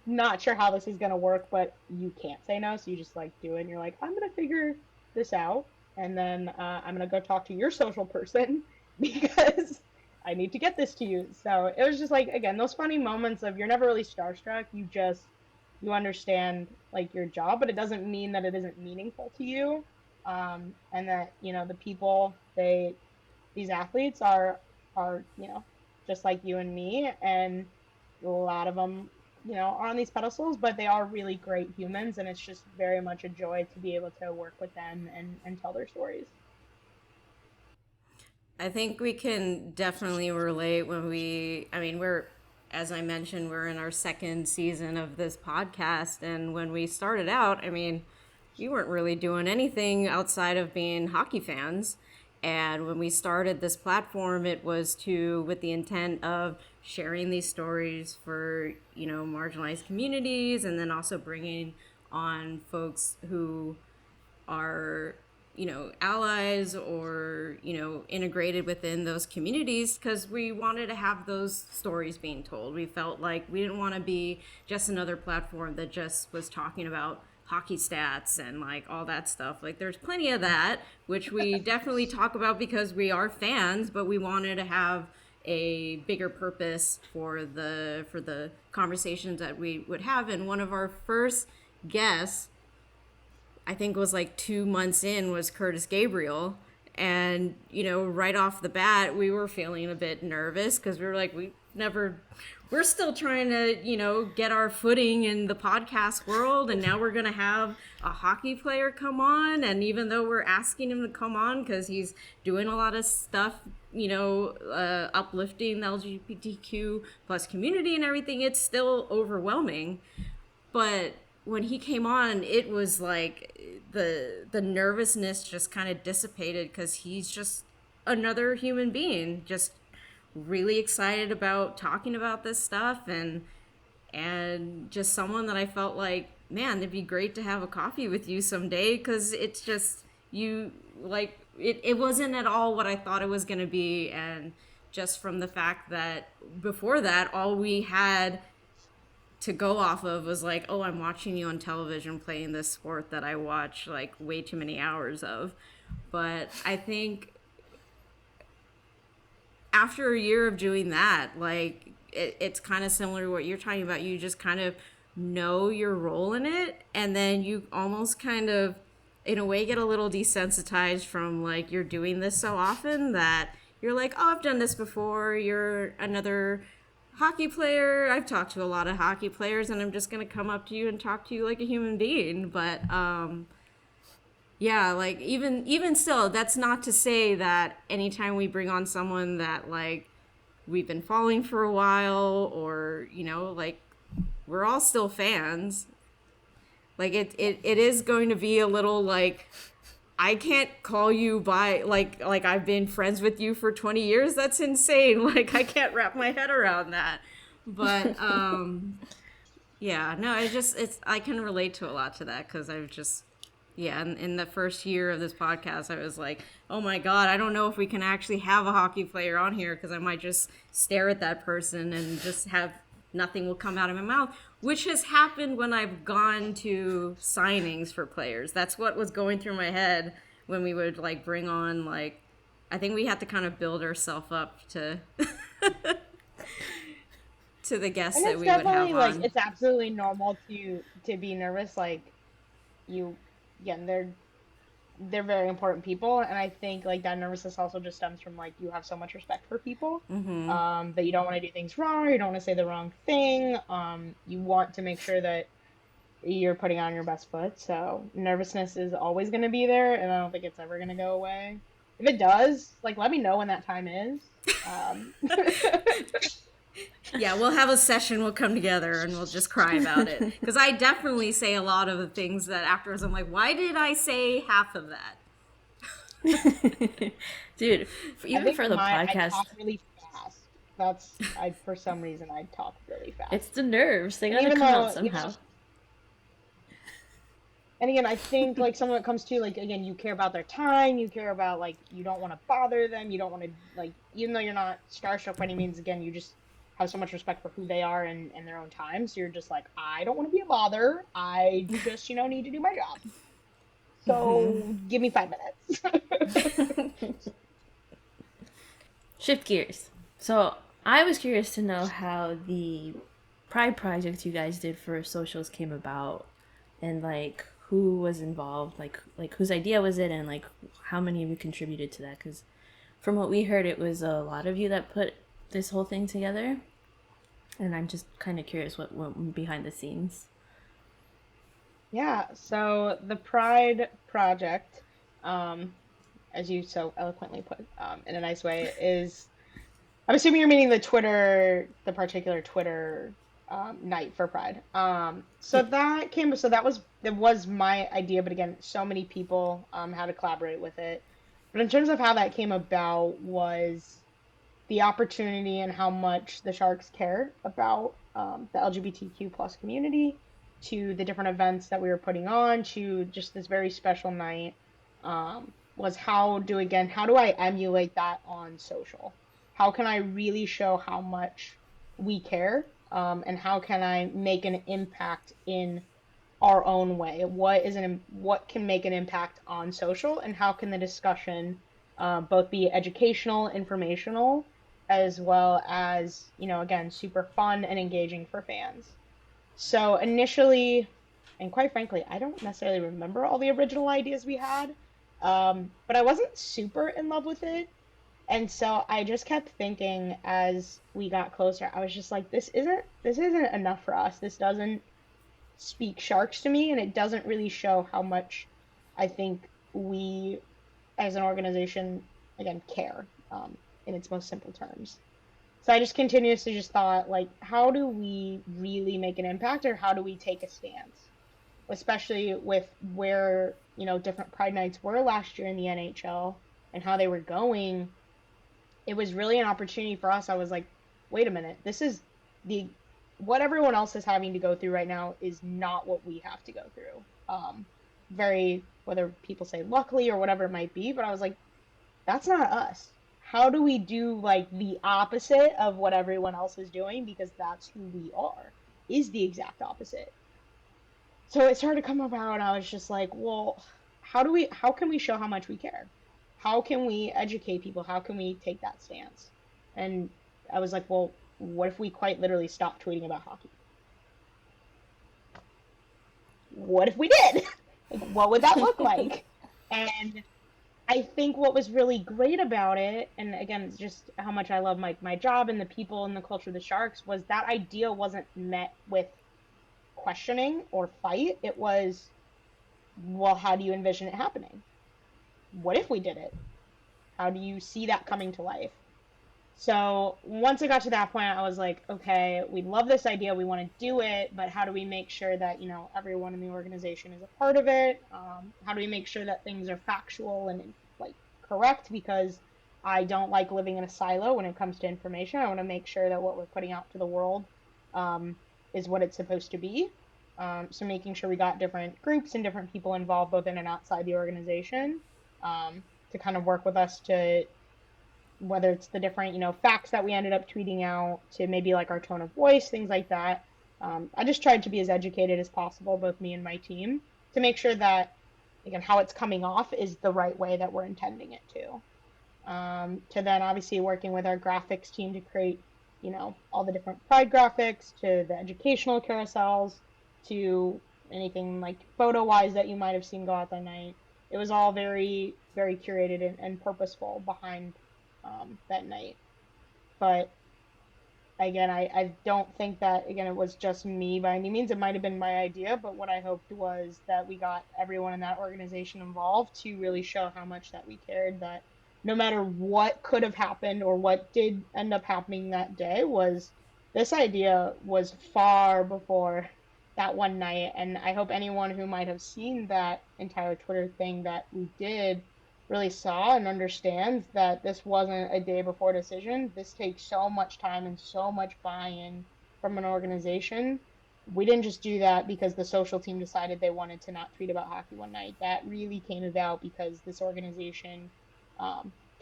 Not sure how this is gonna work, but you can't say no, so you just like do it and you're like, I'm gonna figure this out and then I'm gonna go talk to your social person because I need to get this to you. So it was just like again, those funny moments of you're never really starstruck, you understand like your job, but it doesn't mean that it isn't meaningful to you. And that the people these athletes are just like you and me, and a lot of them are on these pedestals, but they are really great humans, and it's just very much a joy to be able to work with them and tell their stories. I think we can definitely relate when we're, as I mentioned, we're in our second season of this podcast. And when we started out, we weren't really doing anything outside of being hockey fans. And when we started this platform, it was with the intent of sharing these stories for, marginalized communities, and then also bringing on folks who are allies or integrated within those communities, because we wanted to have those stories being told. We felt like we didn't want to be just another platform that just was talking about hockey stats and like all that stuff. Like there's plenty of that, which we definitely talk about because we are fans, but we wanted to have a bigger purpose for the conversations that we would have. And one of our first guests, I think was like 2 months in, was Curtis Gabriel. And, right off the bat, we were feeling a bit nervous because we were like, we never, we're still trying to, get our footing in the podcast world. And now we're going to have a hockey player come on. And even though we're asking him to come on because he's doing a lot of stuff, uplifting the LGBTQ plus community and everything, it's still overwhelming. But when he came on, it was like the nervousness just kind of dissipated because he's just another human being, just really excited about talking about this stuff, and just someone that I felt like, man, it'd be great to have a coffee with you someday, because it's just, you like it wasn't at all what I thought it was going to be. And just from the fact that before that, all we had to go off of was like, oh, I'm watching you on television playing this sport that I watch like way too many hours of. But I think after a year of doing that, like it's kind of similar to what you're talking about. You just kind of know your role in it, and then you almost kind of, in a way, get a little desensitized from like you're doing this so often that you're like, oh, I've done this before. You're another hockey player. I've talked to a lot of hockey players, and I'm just gonna come up to you and talk to you like a human being. But yeah, like even still, that's not to say that anytime we bring on someone that like we've been following for a while, or like, we're all still fans. Like it is going to be a little like, I can't call you by like I've been friends with you for 20 years. That's insane. Like, I can't wrap my head around that. But yeah, no, I can relate to a lot to that, because I've just, yeah, in the first year of this podcast, I was like, oh my God, I don't know if we can actually have a hockey player on here, because I might just stare at that person and just have nothing will come out of my mouth, which has happened when I've gone to signings for players. That's what was going through my head when we would like bring on, like, I think we had to kind of build ourselves up to to the guests And that it's we would have definitely like, on. it's absolutely normal to be nervous. Like, you, again, they're very important people, and I think like that nervousness also just stems from like, you have so much respect for people, Mm-hmm. that you don't want to do things wrong, or you don't want to say the wrong thing. You want to make sure that you're putting on your best foot. So nervousness is always going to be there, and I don't think it's ever going to go away. If it does, like, let me know when that time is. Yeah, we'll have a session, we'll come together and we'll just cry about it, because I definitely say a lot of the things that afterwards I'm like, why did I say half of that? Dude, I even think for the I podcast, talk really fast. That's I For some reason I talk really it's fast. the nerves. They And gotta come out somehow. again, I think like some of it comes to like, again, you care about their time, you care about like, you don't want to bother them, you don't want to like, even though you're not starstruck by any means, again, you just have so much respect for who they are and their own time. So you're just like, I don't want to be a bother. I just, need to do my job. So give me 5 minutes. Shift gears. So I was curious to know how the Pride project you guys did for socials came about, and like who was involved, like whose idea was it, and like how many of you contributed to that? Because from what we heard, it was a lot of you that put this whole thing together, and I'm just kind of curious what went behind the scenes. Yeah, so the Pride Project, as you so eloquently put, in a nice way, is, I'm assuming you're meaning the particular Twitter night for Pride. Yeah. So that was my idea, but again, so many people had to collaborate with it. But in terms of how that came about, was the opportunity and how much the Sharks care about the LGBTQ plus community, to the different events that we were putting on, to just this very special night, was how do I emulate that on social? How can I really show how much we care, and how can I make an impact in our own way? What can make an impact on social, and how can the discussion both be educational, informational, as well as, again, super fun and engaging for fans. So initially, and quite frankly, I don't necessarily remember all the original ideas we had, but I wasn't super in love with it. And so I just kept thinking as we got closer, I was just like, this isn't enough for us. This doesn't speak sharks to me, and it doesn't really show how much I think we as an organization again care, in its most simple terms. So I just continuously just thought like, how do we really make an impact, or how do we take a stance? Especially with where, different Pride nights were last year in the NHL and how they were going, it was really an opportunity for us. I was like, wait a minute, this is the what everyone else is having to go through right now is not what we have to go through. Very, whether people say luckily or whatever it might be, but I was like, that's not us. How do we do like the opposite of what everyone else is doing? Because that's who we are, is the exact opposite. So it started to come about, and I was just like, well, how can we show how much we care? How can we educate people? How can we take that stance? And I was like, well, what if we quite literally stopped tweeting about hockey? What if we did? Like, what would that look like? And I think what was really great about it, and again, it's just how much I love my job and the people and the culture of the Sharks, was that idea wasn't met with questioning or fight. It was, well, how do you envision it happening? What if we did it? How do you see that coming to life? So once I got to that point, I was like, okay, we love this idea, we want to do it, but how do we make sure that, everyone in the organization is a part of it? How do we make sure that things are factual and like correct? Because I don't like living in a silo when it comes to information. I want to make sure that what we're putting out to the world, um, is what it's supposed to be. So making sure we got different groups and different people involved, both in and outside the organization, to kind of work with us to, whether it's the different, facts that we ended up tweeting out, to maybe like our tone of voice, things like that. I just tried to be as educated as possible, both me and my team, to make sure that, again, how it's coming off is the right way that we're intending it to. To then obviously working with our graphics team to create, all the different pride graphics, to the educational carousels, to anything like photo wise that you might have seen go out that night. It was all very, very curated and purposeful behind, that night. But again, I don't think that, again, it was just me by any means. It might have been my idea, but what I hoped was that we got everyone in that organization involved to really show how much that we cared, that no matter what could have happened or what did end up happening that day, was this idea was far before that one night. And I hope anyone who might have seen that entire Twitter thing that we did really saw and understands that this wasn't a day before decision. This takes so much time and so much buy-in from an organization. We didn't just do that because the social team decided they wanted to not tweet about hockey one night. That really came about because this organization,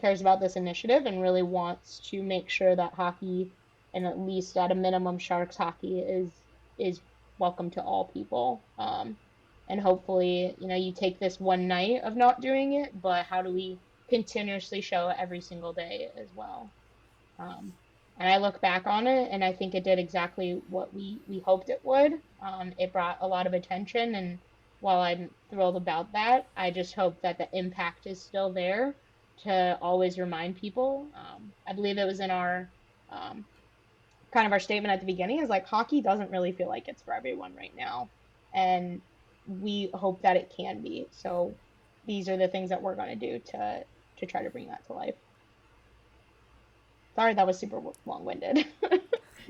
cares about this initiative and really wants to make sure that hockey, and at least at a minimum, Sharks hockey is welcome to all people. And hopefully, you take this one night of not doing it, but how do we continuously show it every single day as well? Um, and I look back on it, and I think it did exactly what we hoped it would. It brought a lot of attention, and while I'm thrilled about that, I just hope that the impact is still there to always remind people. I believe it was in our, um, kind of our statement at the beginning, is like, hockey doesn't really feel like it's for everyone right now. And we hope that it can be. So these are the things that we're going to do to try to bring that to life. Sorry, that was super long-winded.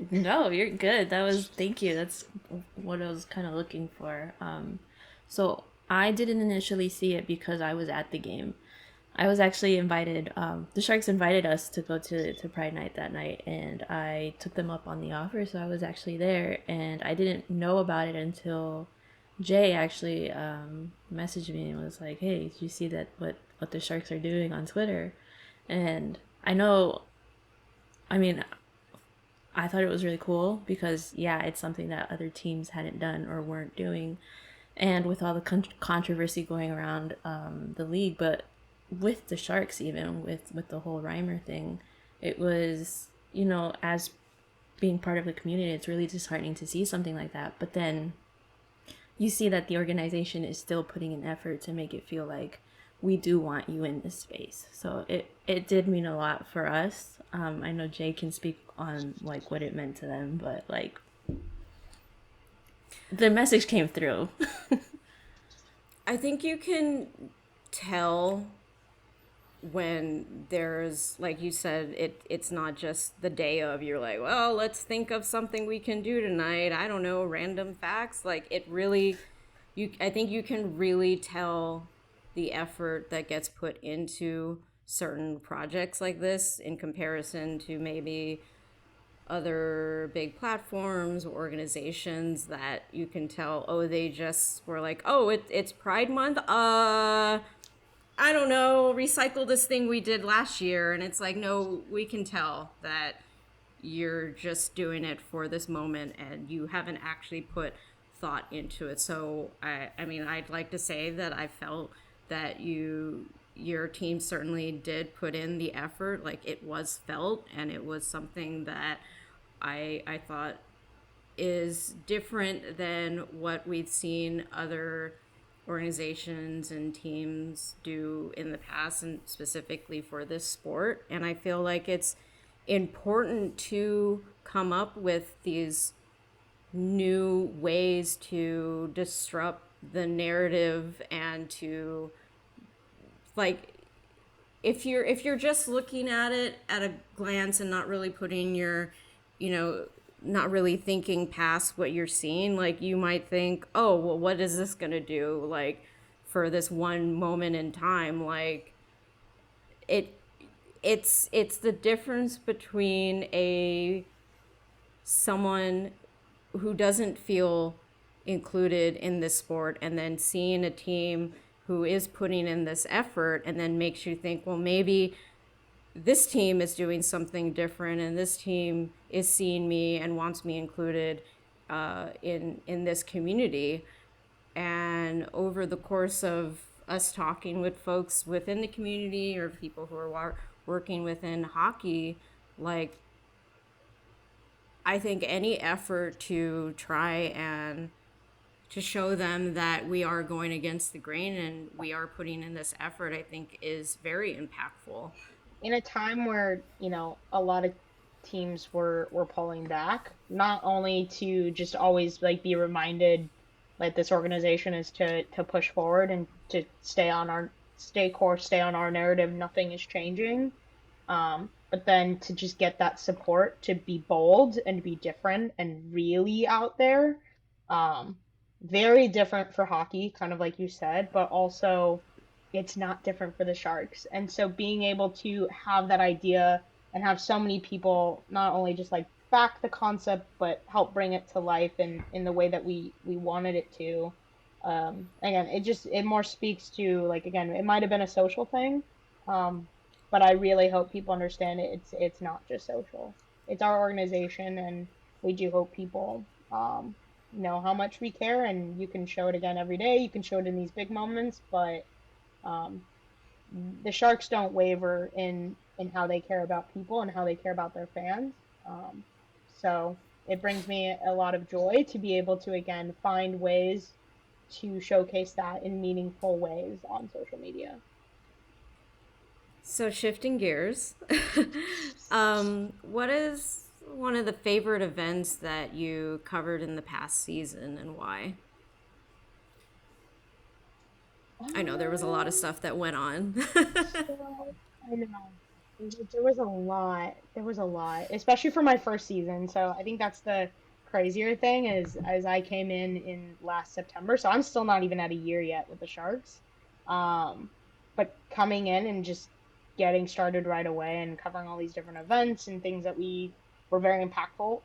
No, you're good. That was, thank you. That's what I was kind of looking for. So I didn't initially see it because I was at the game. I was actually invited. The Sharks invited us to go to Pride Night that night, and I took them up on the offer. So I was actually there, and I didn't know about it until Jay actually messaged me and was like, "Hey, did you see that what the Sharks are doing on Twitter?" And I know, I mean, I thought it was really cool because yeah, it's something that other teams hadn't done or weren't doing, and with all the controversy going around the league, but with the Sharks, even with the whole Reimer thing, it was, as being part of the community, it's really disheartening to see something like that. But then you see that the organization is still putting an effort to make it feel like we do want you in this space. So it did mean a lot for us. I know Jay can speak on like what it meant to them, but like the message came through. I think you can tell when there's, like you said, it's not just the day of, you're like, well, let's think of something we can do tonight, I don't know, random facts. Like, it really, I think you can really tell the effort that gets put into certain projects like this in comparison to maybe other big platforms or organizations that you can tell, oh, they just were like, oh, it's Pride Month, I don't know, recycle this thing we did last year. And it's like, no, we can tell that you're just doing it for this moment and you haven't actually put thought into it. So I mean, I'd like to say that I felt that your team certainly did put in the effort. Like, it was felt, and it was something that I thought is different than what we've seen other organizations and teams do in the past, and specifically for this sport. And I feel like it's important to come up with these new ways to disrupt the narrative and to, like, if you're just looking at it at a glance and not really putting your, you know, not really thinking past what you're seeing, like, you might think, oh, well, what is this gonna do, like, for this one moment in time? Like, it it's the difference between a someone who doesn't feel included in this sport and then seeing a team who is putting in this effort, and then makes you think, well, maybe this team is doing something different and this team is seeing me and wants me included in this community. And over the course of us talking with folks within the community or people who are working within hockey, like, I think any effort to try and to show them that we are going against the grain and we are putting in this effort, I think is very impactful. In a time where, you know, a lot of teams were pulling back, not only to just always like be reminded like this organization is to push forward and to stay course, stay on our narrative, nothing is changing. But then to just get that support to be bold and be different and really out there. Um, Very different for hockey, kind of like you said, but also it's not different for the Sharks. And so being able to have that idea and have so many people not only just like back the concept, but help bring it to life in the way that we wanted it to. Again, it more speaks to, like, again, it might have been a social thing, um, but I really hope people understand it. It's not just social. It's our organization, and we do hope people know how much we care. And you can show it again every day. You can show it in these big moments, but um, the Sharks don't waver in how they care about people and how they care about their fans. Um, so it brings me a lot of joy to be able to again find ways to showcase that in meaningful ways on social media. So, shifting gears, what is one of the favorite events that you covered in the past season, and why? I know there was a lot of Um, stuff that went on. so I don't know. There was a lot. There was a lot, especially for my first season. So I think that's the crazier thing is as I came in last September, so I'm still not even at a year yet with the Sharks. Um, but coming in and just getting started right away and covering all these different events and things that we were very impactful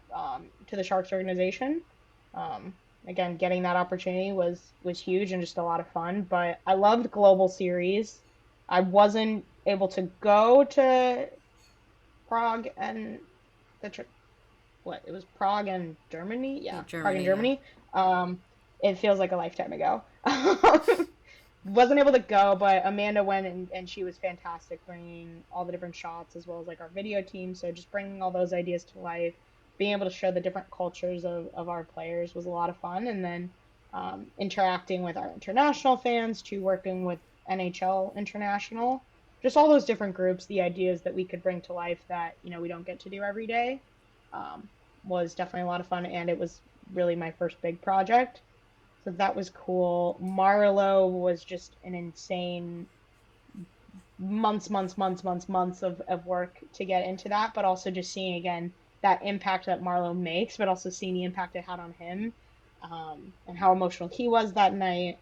to the Sharks organization. Um, Again, getting that opportunity was huge and just a lot of fun. But I loved Global Series. I wasn't able to go to Prague and the what it was Prague and Germany. Yeah, Yeah, Prague and Germany, yeah. Germany. It feels like a lifetime ago. Wasn't able to go, but Amanda went and she was fantastic, bringing all the different shots as well as like our video team. So just bringing all those ideas to life, being able to show the different cultures of our players was a lot of fun. And then interacting with our international fans to working with NHL International. Just all those different groups, the ideas that we could bring to life that, we don't get to do every day, um, was definitely a lot of fun. And it was really my first big project. So that was cool. Marlowe was just an insane months of work to get into that, but also just seeing again that impact that Marlowe makes, but also seeing the impact it had on him, and how emotional he was that night,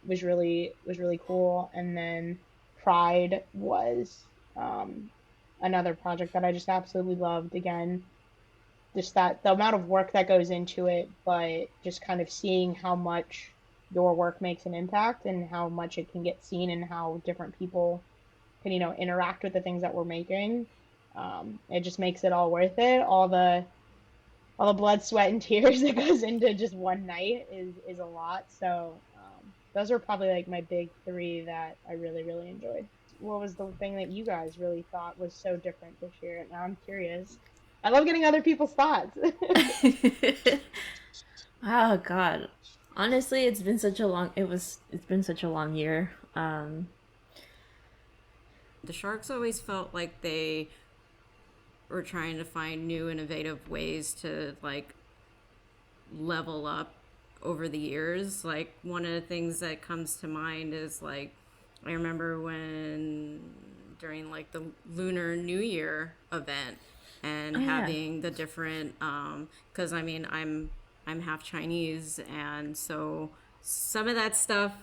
was really cool. And then Pride was, another project that I just absolutely loved. Again, just that the amount of work that goes into it, but just kind of seeing how much your work makes an impact and how much it can get seen and how different people can, interact with the things that we're making. It just makes it all worth it. All the blood, sweat, and tears that goes into just one night is a lot. So those are probably like my big three that I really, really enjoyed. What was the thing that you guys really thought was so different this year? Now I'm curious. I love getting other people's thoughts. Oh God. Honestly, it's been such a long year. The Sharks always felt like they were trying to find new innovative ways to like level up over the years. Like one of the things that comes to mind is like I remember when during like the Lunar New Year event and Oh yeah. having the different because I mean I'm half Chinese, and so some of that stuff,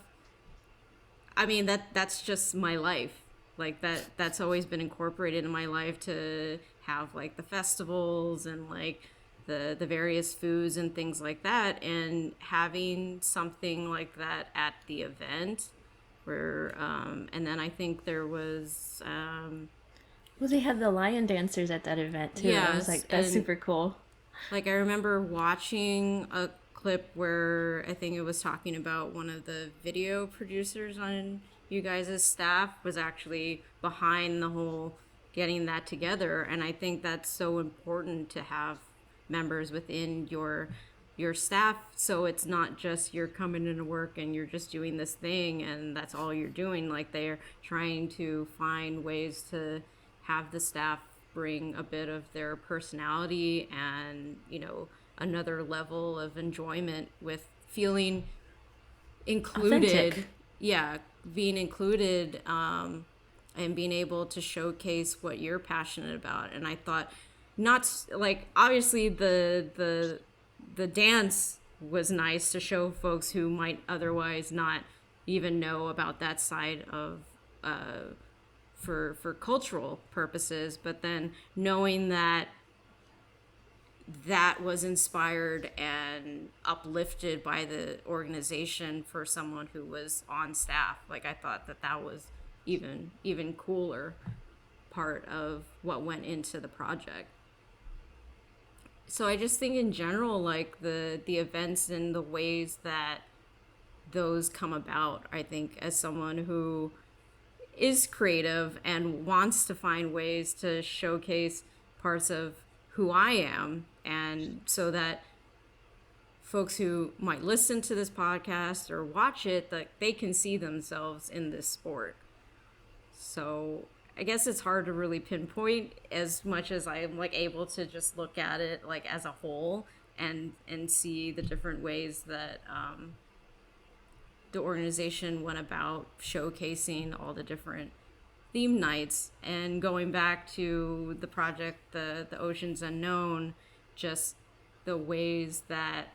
I mean that's just my life. Like that's always been incorporated in my life to have like the festivals and like the various foods and things like that, and having something like that at the event where and then I think there was Well, they had the lion dancers at that event too. I was yes, like, that's and super cool. like I remember watching a clip where I think it was talking about one of the video producers on you guys' staff was actually behind the whole getting that together, and I think that's so important to have members within your staff, so it's not just you're coming into work and you're just doing this thing and that's all you're doing. Like they're trying to find ways to have the staff bring a bit of their personality and another level of enjoyment with feeling included. Authentic. Yeah, being included, and being able to showcase what you're passionate about. And I thought, not like obviously the dance was nice to show folks who might otherwise not even know about that side of for cultural purposes, but then knowing that that was inspired and uplifted by the organization for someone who was on staff. Like I thought that was even cooler part of what went into the project. So I just think in general, like the events and the ways that those come about, I think as someone who is creative and wants to find ways to showcase parts of who I am, and so that folks who might listen to this podcast or watch it, that they can see themselves in this sport. So I guess it's hard to really pinpoint as much as I'm like able to just look at it like as a whole and see the different ways that the organization went about showcasing all the different theme nights. And going back to the project, the Oceans Unknown, just the ways that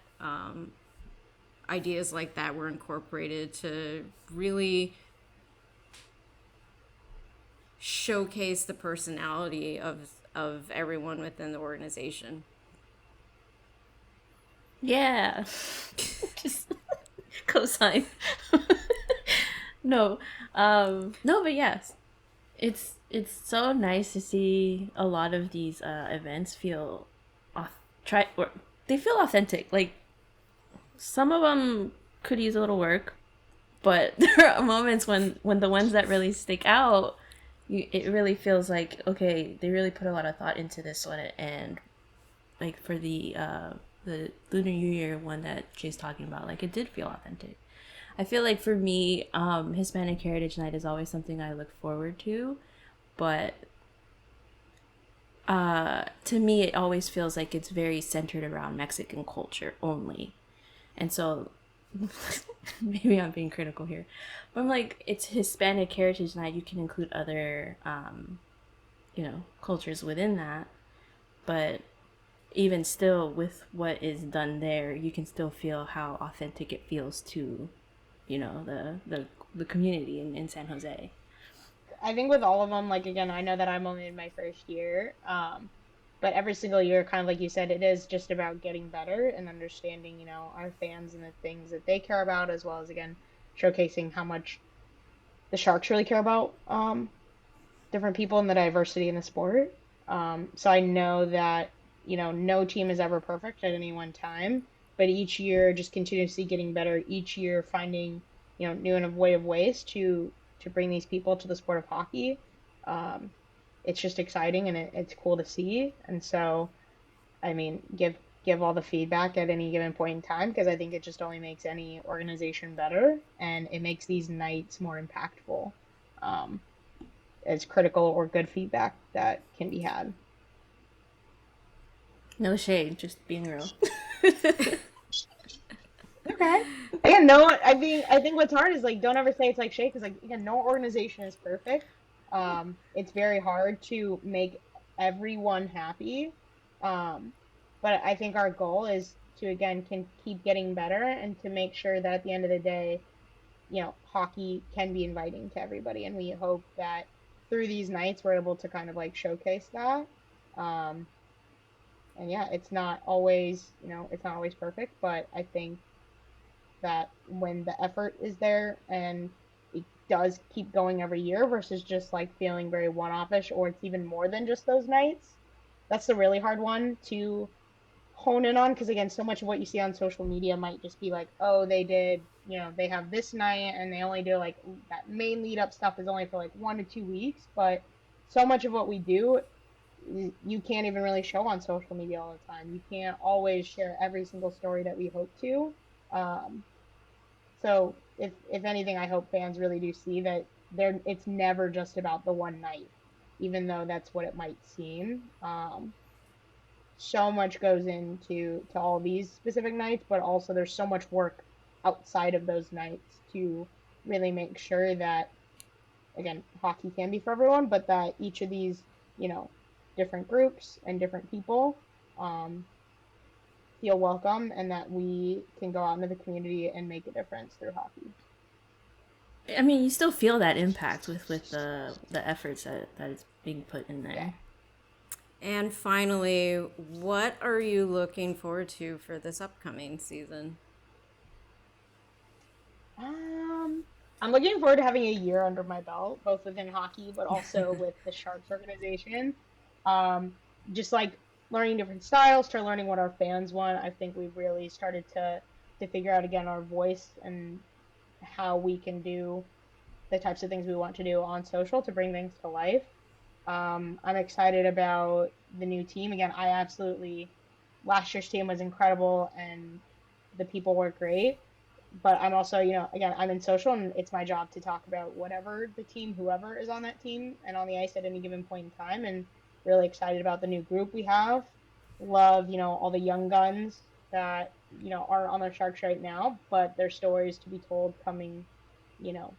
ideas like that were incorporated to really showcase the personality of everyone within the organization. Yeah. Just cosign. No. No, but yes. It's so nice to see a lot of these events feel or they feel authentic. Like some of them could use a little work, but there are moments when the ones that really stick out, it really feels like okay, they really put a lot of thought into this one. And like for the Lunar New Year one that Jay's talking about, like it did feel authentic. I feel like for me, Hispanic Heritage Night is always something I look forward to, but to me, it always feels like it's very centered around Mexican culture only. And so maybe I'm being critical here, but I'm like, it's Hispanic Heritage Night. You can include other, cultures within that. But even still, with what is done there, you can still feel how authentic it feels to, the community in San Jose. I think with all of them, like again, I know that I'm only in my first year, but every single year, kind of like you said, it is just about getting better and understanding, our fans and the things that they care about, as well as again showcasing how much the Sharks really care about different people and the diversity in the sport. So I know that, no team is ever perfect at any one time, but each year just continuously getting better, each year finding, new and way of ways to bring these people to the sport of hockey. Um, it's just exciting and it's cool to see. And so, I mean, give all the feedback at any given point in time because I think it just only makes any organization better and it makes these nights more impactful. Um, as critical or good feedback that can be had. No shade, just being real. Okay. Again, no, I think what's hard is like don't ever say it's like shake because like again, no organization is perfect. It's very hard to make everyone happy. Um, but I think our goal is to again can keep getting better and to make sure that at the end of the day, hockey can be inviting to everybody, and we hope that through these nights we're able to kind of like showcase that. Um, and yeah, it's not always perfect, but I think that when the effort is there and it does keep going every year versus just like feeling very one-offish or it's even more than just those nights, that's the really hard one to hone in on because again so much of what you see on social media might just be like oh they have this night and they only do like that main lead up stuff is only for like 1 to 2 weeks but so much of what we do you can't even really show on social media all the time you can't always share every single story that we hope to um, so if anything I hope fans really do see that it's never just about the one night even though that's what it might seem so much goes into all these specific nights, but also there's so much work outside of those nights to really make sure that again, hockey can be for everyone, but that each of these, you know, different groups and different people um, feel welcome and that we can go out into the community and make a difference through hockey. I mean, you still feel that impact with the efforts that is being put in Yeah. there. And finally, what are you looking forward to for this upcoming season? Um, I'm looking forward to having a year under my belt, both within hockey, but also with the Sharks organization. Um, just like learning different styles, to learning what our fans want. I think we've really started to figure out again our voice and how we can do the types of things we want to do on social to bring things to life. I'm excited about the new team. Again, I absolutely last year's team was incredible and the people were great but I'm also, again, I'm in social and it's my job to talk about whatever the team, whoever is on that team and on the ice at any given point in time. And really excited about the new group we have. Love, all the young guns that, are on the Sharks right now, but their stories to be told coming, you know,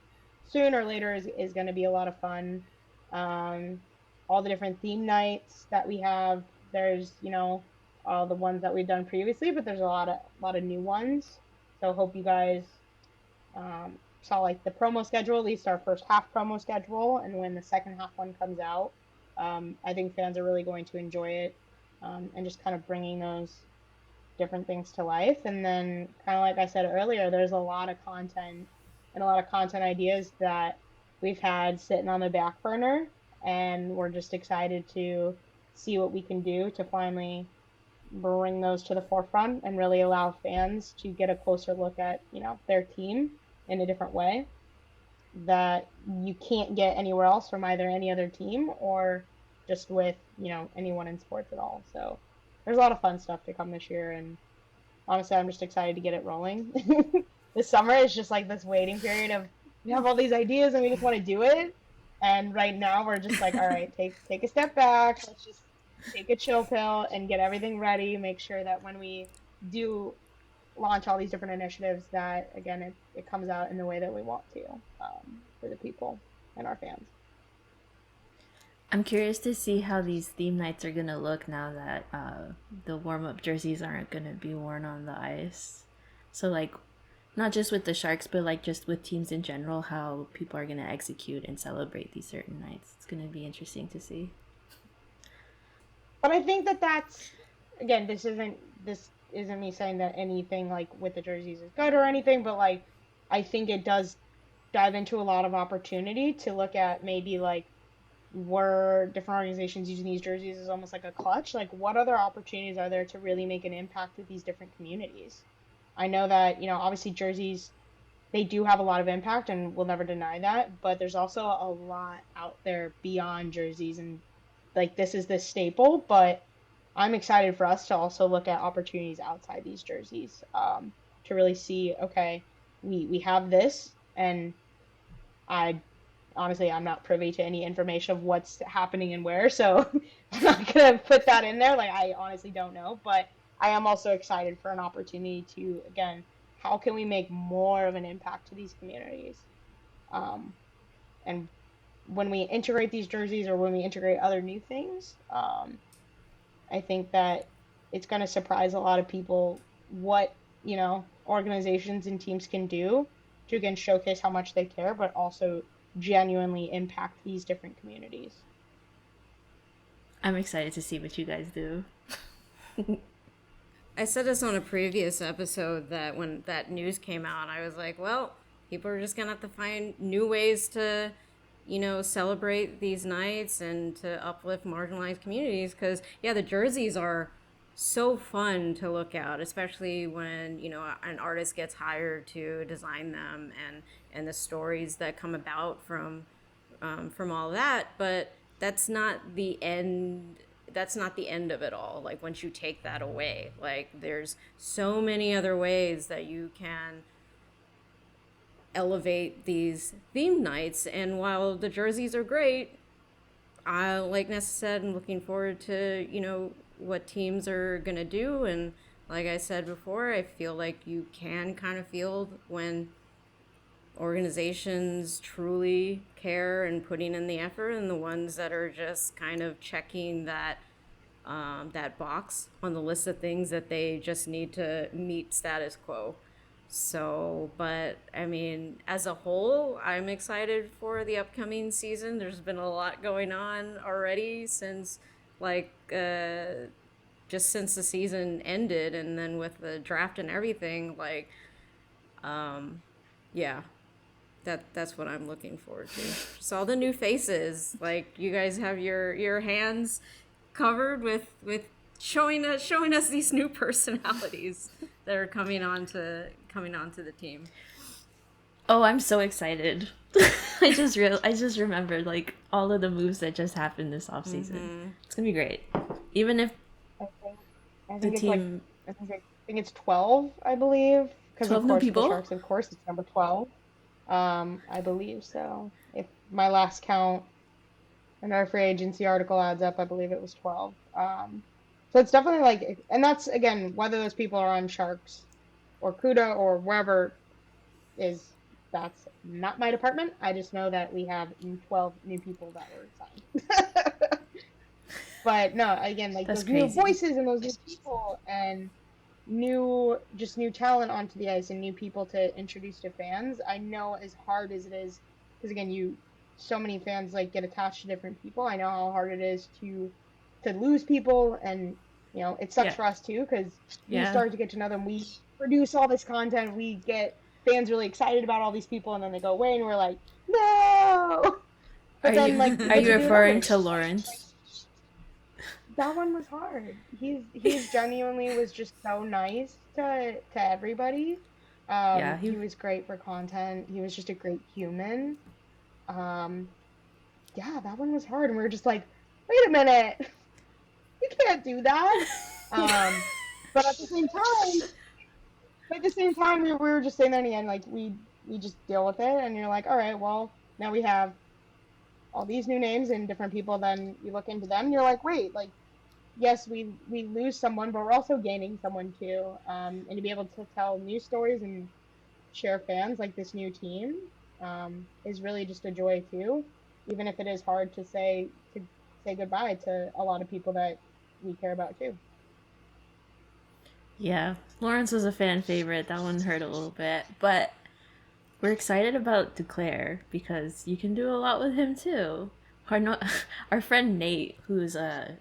soon or later is going to be a lot of fun. Um, all the different theme nights that we have. There's, all the ones that we've done previously, but there's a lot of new ones. So hope you guys saw like the promo schedule, at least our first half promo schedule, and when the second half one comes out, I think fans are really going to enjoy it and just kind of bringing those different things to life. And then, kind of like I said earlier, there's a lot of content and a lot of content ideas that we've had sitting on the back burner, and we're just excited to see what we can do to finally bring those to the forefront and really allow fans to get a closer look at, their team in a different way that you can't get anywhere else from either any other team or just with, anyone in sports at all. So there's a lot of fun stuff to come this year and honestly I'm just excited to get it rolling. the summer is just like this waiting period of we have all these ideas and we just want to do it. And right now we're just like, all right, take a step back. Let's just take a chill pill and get everything ready. Make sure that when we do launch all these different initiatives, that again it comes out in the way that we want to, for the people and our fans. I'm curious to see how these theme nights are gonna look now that the warm up jerseys aren't gonna be worn on the ice. So like, not just with the Sharks, but like just with teams in general, how people are gonna execute and celebrate these certain nights. It's gonna be interesting to see. But I think that that's again, this isn't me saying that anything like with the jerseys is good or anything, but like I think it does dive into a lot of opportunity to look at maybe like were different organizations using these jerseys as almost like a clutch? Like, what other opportunities are there to really make an impact with these different communities? I know that, obviously jerseys, they do have a lot of impact and we'll never deny that, but there's also a lot out there beyond jerseys and like this is the staple, but I'm excited for us to also look at opportunities outside these jerseys, to really see, okay, we have this and I honestly, I'm not privy to any information of what's happening and where, so I'm not gonna put that in there. Like, I honestly don't know, but I am also excited for an opportunity to, again, how can we make more of an impact to these communities? Um, and when we integrate these jerseys or when we integrate other new things, I think that it's going to surprise a lot of people what, organizations and teams can do to again showcase how much they care, but also genuinely impact these different communities. I'm excited to see what you guys do. I said this on a previous episode that when that news came out, I was like, well, people are just going to have to find new ways to, celebrate these nights and to uplift marginalized communities. Because, yeah, the jerseys are so fun to look at, especially when, an artist gets hired to design them and the stories that come about from all that. But that's not the end. That's not the end of it all. Like, once you take that away, like, there's so many other ways that you can elevate these theme nights. And while the jerseys are great, like Nessa said, I'm looking forward to, what teams are going to do. And like I said before, I feel like you can kind of feel when organizations truly care and putting in the effort, and the ones that are just kind of checking that box on the list of things that they just need to meet status quo. So, but I mean, as a whole, I'm excited for the upcoming season. There's been a lot going on already since, like, just since the season ended, and then with the draft and everything, like, yeah, that's what I'm looking forward to. Just all the new faces. Like, you guys have your hands covered with showing us these new personalities that are coming onto the team. Oh, I'm so excited. I just remembered like all of the moves that just happened this offseason. Mm-hmm. It's gonna be great. Even if I think it's team... like I think it's 12, I believe, because of course the Sharks, of course, it's number 12. I believe so. If my last count and our free agency article adds up, I believe it was 12. So it's definitely like, and that's again whether those people are on Sharks or CUDA or wherever that's not my department. I just know that we have 12 new people that were signed. But no, again, like that's those crazy. New voices and those new people and new talent onto the ice and new people to introduce to fans. I know as hard as it is, because again, so many fans like get attached to different people. I know how hard it is to lose people, and it sucks for us too, because we start to get to know them. We produce all this content, we get fans really excited about all these people, and then they go away, and we're like, no. But are you referring to Lawrence? That one was hard. He's genuinely was just so nice to everybody. He was great for content. He was just a great human. That one was hard, and we were just like, wait a minute, you can't do that. But at the same time, But at the same time, we were just saying there in the end, like we just deal with it, and you're like, all right, well, now we have all these new names and different people. Then you look into them, and you're like, wait, like yes, we lose someone, but we're also gaining someone too. And to be able to tell new stories and share fans like this new team, is really just a joy too. Even if it is hard to say goodbye to a lot of people that we care about too. Yeah, Lawrence was a fan favorite. That one hurt a little bit, but we're excited about Duclair because you can do a lot with him too. Our no- our friend Nate,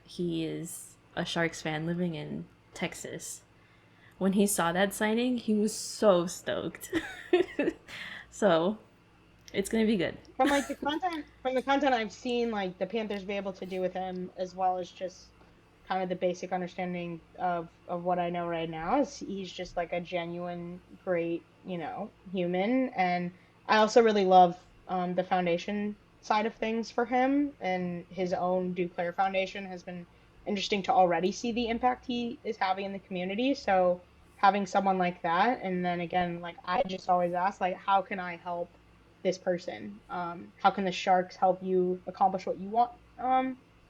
he is a Sharks fan living in Texas. When he saw that signing, he was so stoked. So it's gonna be good. From the content I've seen, like the Panthers be able to do with him, as well as just kind of the basic understanding of what I know right now, is he's just like a genuine great, human. And I also really love the foundation side of things for him, and his own Duclair Foundation has been interesting to already see the impact he is having in the community. So having someone like that, and then again, like I just always ask, like, how can I help this person? How can the Sharks help you accomplish what you want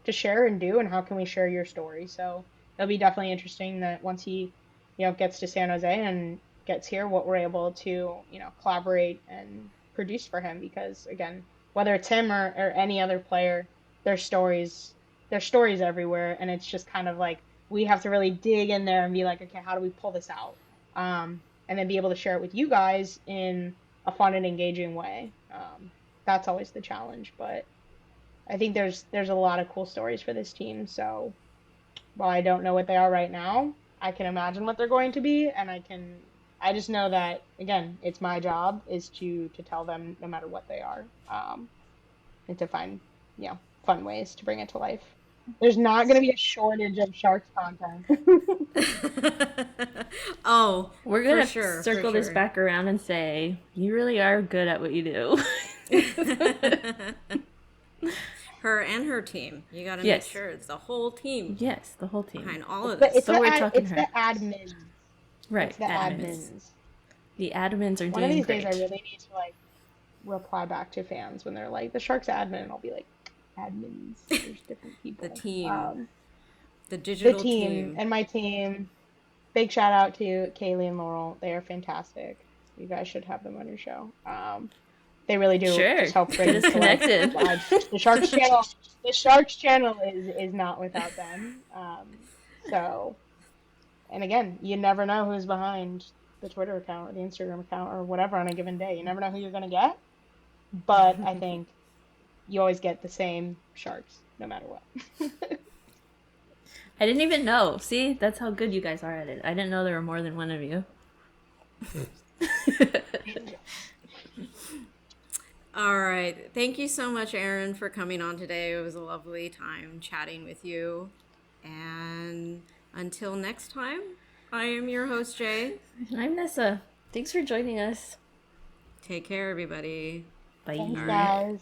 to share and do, and how can we share your story? So it'll be definitely interesting that once he, gets to San Jose and gets here, what we're able to, collaborate and produce for him. Because again, whether it's him or any other player, their stories, their stories everywhere, and it's just kind of like we have to really dig in there and be like, okay, how do we pull this out? And then be able to share it with you guys in a fun and engaging way. That's always the challenge, but I think there's a lot of cool stories for this team. So while I don't know what they are right now, I can imagine what they're going to be, and I just know that again, it's my job is to tell them no matter what they are, and to find fun ways to bring it to life. There's not going to be a shortage of Sharks content. Oh, We're for gonna sure, for circle this sure. back around and say you really are good at what you do. Her and her team. You got to make Yes, sure it's the whole team yes, the whole team. behind all It's of the this. it's So the we're ad, talking it's the her. admins. It's Right, the admins. admins. The admins are One of doing these days, I great. really need to like reply back to fans when they're like the Sharks admin, and I'll be like, admins. There's different The people. team, the The digital team team. and my team. Big shout out to Kaylee and Laurel. They are fantastic. You guys should have them on your show. They really do Sure, just help get bring us to life connected. the Sharks channel. The Sharks channel is not without them. So, and again, you never know who's behind the Twitter account or the Instagram account or whatever on a given day. You never know who you're gonna get. But I think you always get the same Sharks no matter what. I didn't even know. See, that's how good you guys are at it. I didn't know there were more than one of you. All right. Thank you so much, Erin, for coming on today. It was a lovely time chatting with you. And until next time, I am your host, Jay. I'm Nessa. Thanks for joining us. Take care, everybody. Thanks, All Bye. right. guys.